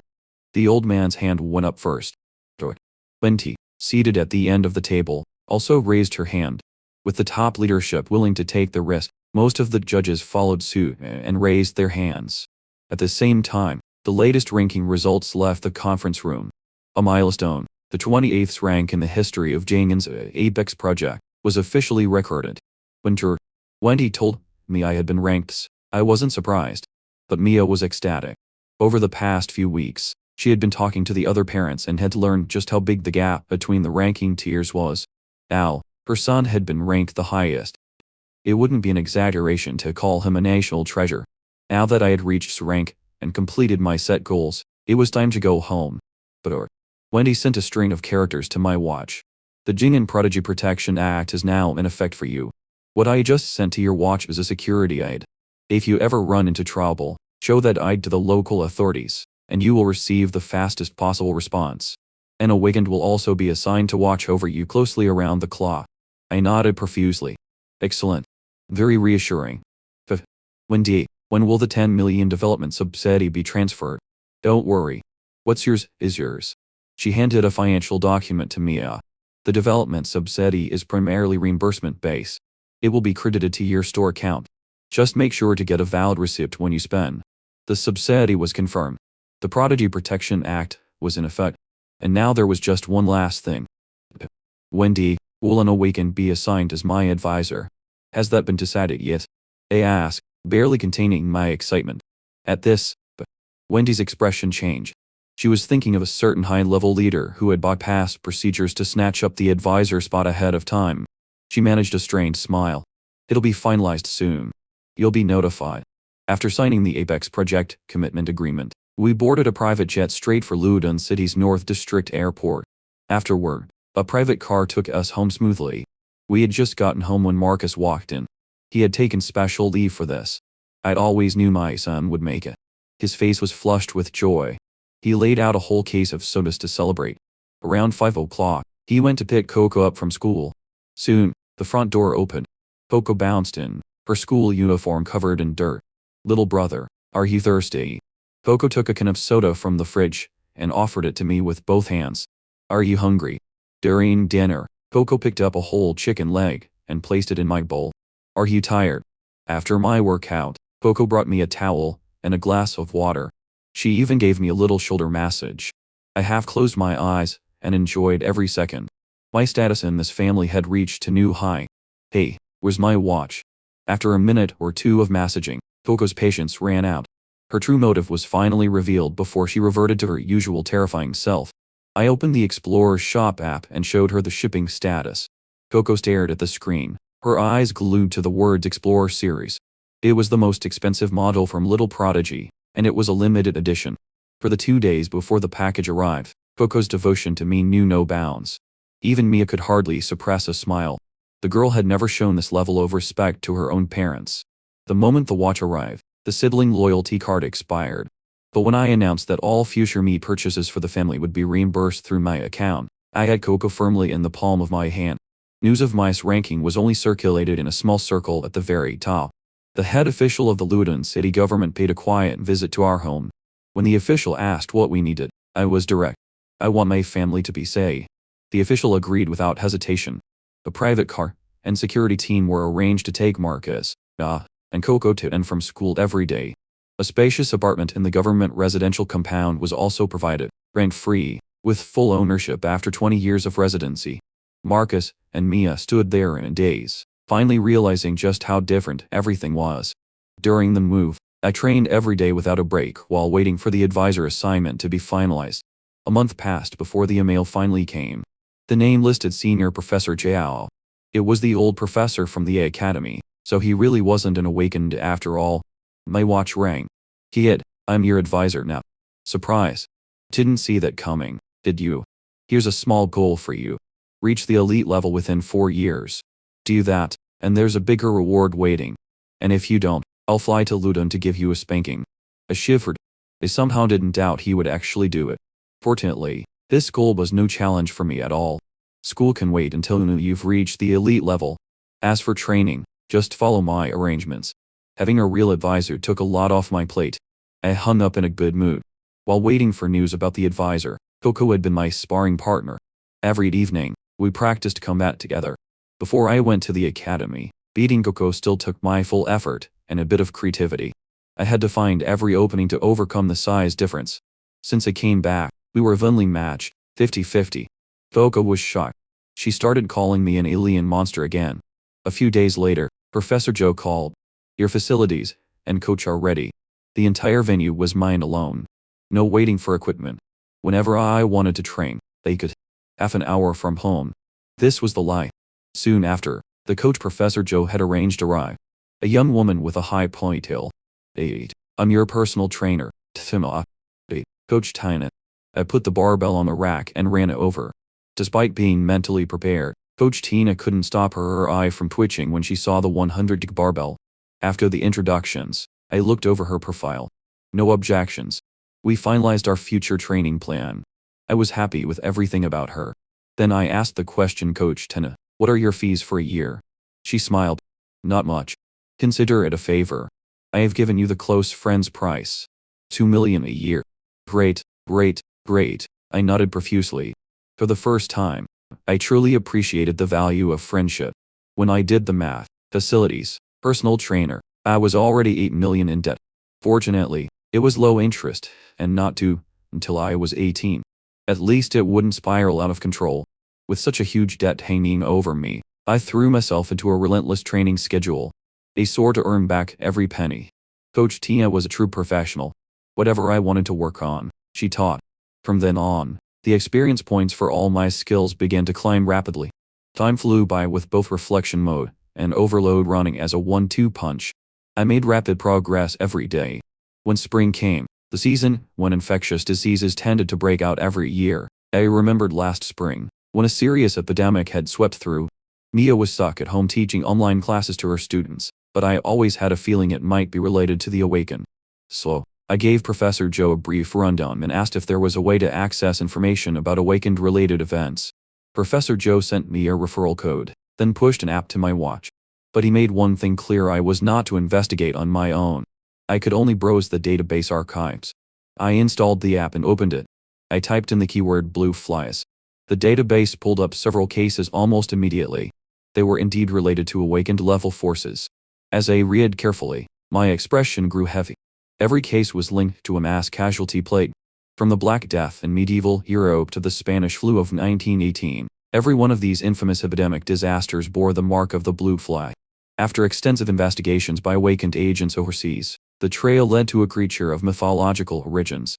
[SPEAKER 1] The old man's hand went up first. Wendy, seated at the end of the table, also raised her hand. With the top leadership willing to take the risk, most of the judges followed suit and raised their hands. At the same time, the latest ranking results left the conference room. A milestone, the 28th rank in the history of Jangen's Apex project, was officially recorded. When Wendy told me I had been ranked, I wasn't surprised. But Mia was ecstatic. Over the past few weeks, she had been talking to the other parents and had learned just how big the gap between the ranking tiers was. Now, her son had been ranked the highest. It wouldn't be an exaggeration to call him a national treasure. Now that I had reached rank and completed my set goals, it was time to go home. But Wendy sent a string of characters to my watch. "The Jingen Prodigy Protection Act is now in effect for you. What I just sent to your watch is a security aid. If you ever run into trouble, show that aid to the local authorities, and you will receive the fastest possible response. An awakened will also be assigned to watch over you closely around the clock." I nodded profusely. "Excellent. Very reassuring. Wendy, when will the 10 million development subsidy be transferred?" "Don't worry. What's yours is yours." She handed a financial document to Mia. "The development subsidy is primarily reimbursement-based. It will be credited to your store account. Just make sure to get a valid receipt when you spend." The subsidy was confirmed. The Prodigy Protection Act was in effect. And now there was just one last thing. "Wendy, will an awakened be assigned as my advisor? Has that been decided yet?" I asked, barely containing my excitement. At this, Wendy's expression changed. She was thinking of a certain high-level leader who had bypassed procedures to snatch up the advisor spot ahead of time. She managed a strained smile. "It'll be finalized soon. You'll be notified." After signing the Apex Project Commitment Agreement, we boarded a private jet straight for Ludon City's North District Airport. Afterward, a private car took us home smoothly. We had just gotten home when Marcus walked in. He had taken special leave for this. I'd always knew my son would make it. His face was flushed with joy. He laid out a whole case of sodas to celebrate. Around 5 o'clock, he went to pick Coco up from school. Soon, the front door opened. Coco bounced in, her school uniform covered in dirt. "Little brother, are you thirsty?" Coco took a can of soda from the fridge and offered it to me with both hands. "Are you hungry?" During dinner, Coco picked up a whole chicken leg and placed it in my bowl. "Are you tired?" After my workout, Coco brought me a towel and a glass of water. She even gave me a little shoulder massage. I half closed my eyes and enjoyed every second. My status in this family had reached a new high. "Hey, where's my watch?" After a minute or two of massaging, Coco's patience ran out. Her true motive was finally revealed before she reverted to her usual terrifying self. I opened the Explorer's Shop app and showed her the shipping status. Coco stared at the screen, her eyes glued to the words Explorer Series. It was the most expensive model from Little Prodigy, and it was a limited edition. For the 2 days before the package arrived, Coco's devotion to me knew no bounds. Even Mia could hardly suppress a smile. The girl had never shown this level of respect to her own parents. The moment the watch arrived, the sibling loyalty card expired. But when I announced that all future meat purchases for the family would be reimbursed through my account, I had Coco firmly in the palm of my hand. News of my ranking was only circulated in a small circle at the very top. The head official of the Luton city government paid a quiet visit to our home. When the official asked what we needed, I was direct. I want my family to be safe. The official agreed without hesitation. A private car and security team were arranged to take Marcus and Coco to and from school every day. A spacious apartment in the government residential compound was also provided, rent-free, with full ownership after 20 years of residency. Marcus and Mia stood there in a daze, finally realizing just how different everything was. During the move, I trained every day without a break while waiting for the advisor assignment to be finalized. A month passed before the email finally came. The name listed Senior Professor Jiao. It was the old professor from the academy, so he really wasn't an awakened after all. My watch rang. I'm your advisor now. Surprise. Didn't see that coming, did you? Here's a small goal for you. Reach the elite level within 4 years. Do that, and there's a bigger reward waiting. And if you don't, I'll fly to Luton to give you a spanking. I shivered. I somehow didn't doubt he would actually do it. Fortunately, this goal was no challenge for me at all. School can wait until you've reached the elite level. As for training, just follow my arrangements. Having a real advisor took a lot off my plate. I hung up in a good mood. While waiting for news about the advisor, Coco had been my sparring partner. Every evening, we practiced combat together. Before I went to the academy, beating Coco still took my full effort and a bit of creativity. I had to find every opening to overcome the size difference. Since I came back, we were evenly matched, 50-50. Coco was shocked. She started calling me an alien monster again. A few days later, Professor Joe called. Your facilities and coach are ready. The entire venue was mine alone. No waiting for equipment. Whenever I wanted to train, they could. Half an hour from home. This was the lie. Soon after, the coach Professor Joe had arranged to arrive. A young woman with a high ponytail. I'm your personal trainer, Tima. Coach Tina. I put the barbell on the rack and ran it over. Despite being mentally prepared, Coach Tina couldn't stop her eye from twitching when she saw the 100 barbell. After the introductions, I looked over her profile. No objections. We finalized our future training plan. I was happy with everything about her. Then I asked the question, Coach Tina, what are your fees for a year? She smiled. Not much. Consider it a favor. I have given you the close friend's price. 2 million a year. Great, great, great. I nodded profusely. For the first time, I truly appreciated the value of friendship. When I did the math, facilities, personal trainer, I was already 8 million in debt. Fortunately, it was low interest, and not due until I was 18. At least it wouldn't spiral out of control. With such a huge debt hanging over me, I threw myself into a relentless training schedule. I swore to earn back every penny. Coach Tina was a true professional. Whatever I wanted to work on, she taught. From then on, the experience points for all my skills began to climb rapidly. Time flew by with both reflection mode and overload running as a 1-2 punch. I made rapid progress every day. When spring came, the season when infectious diseases tended to break out every year, I remembered last spring, when a serious epidemic had swept through. Mia was stuck at home teaching online classes to her students, but I always had a feeling it might be related to the awakened. So, I gave Professor Joe a brief rundown and asked if there was a way to access information about awakened-related events. Professor Joe sent me a referral code, then pushed an app to my watch. But he made one thing clear: I was not to investigate on my own. I could only browse the database archives. I installed the app and opened it. I typed in the keyword blue flies. The database pulled up several cases almost immediately. They were indeed related to awakened level forces. As I read carefully, my expression grew heavy. Every case was linked to a mass casualty plague. From the Black Death in medieval Europe to the Spanish flu of 1918, every one of these infamous epidemic disasters bore the mark of the blue fly. After extensive investigations by awakened agents overseas, the trail led to a creature of mythological origins.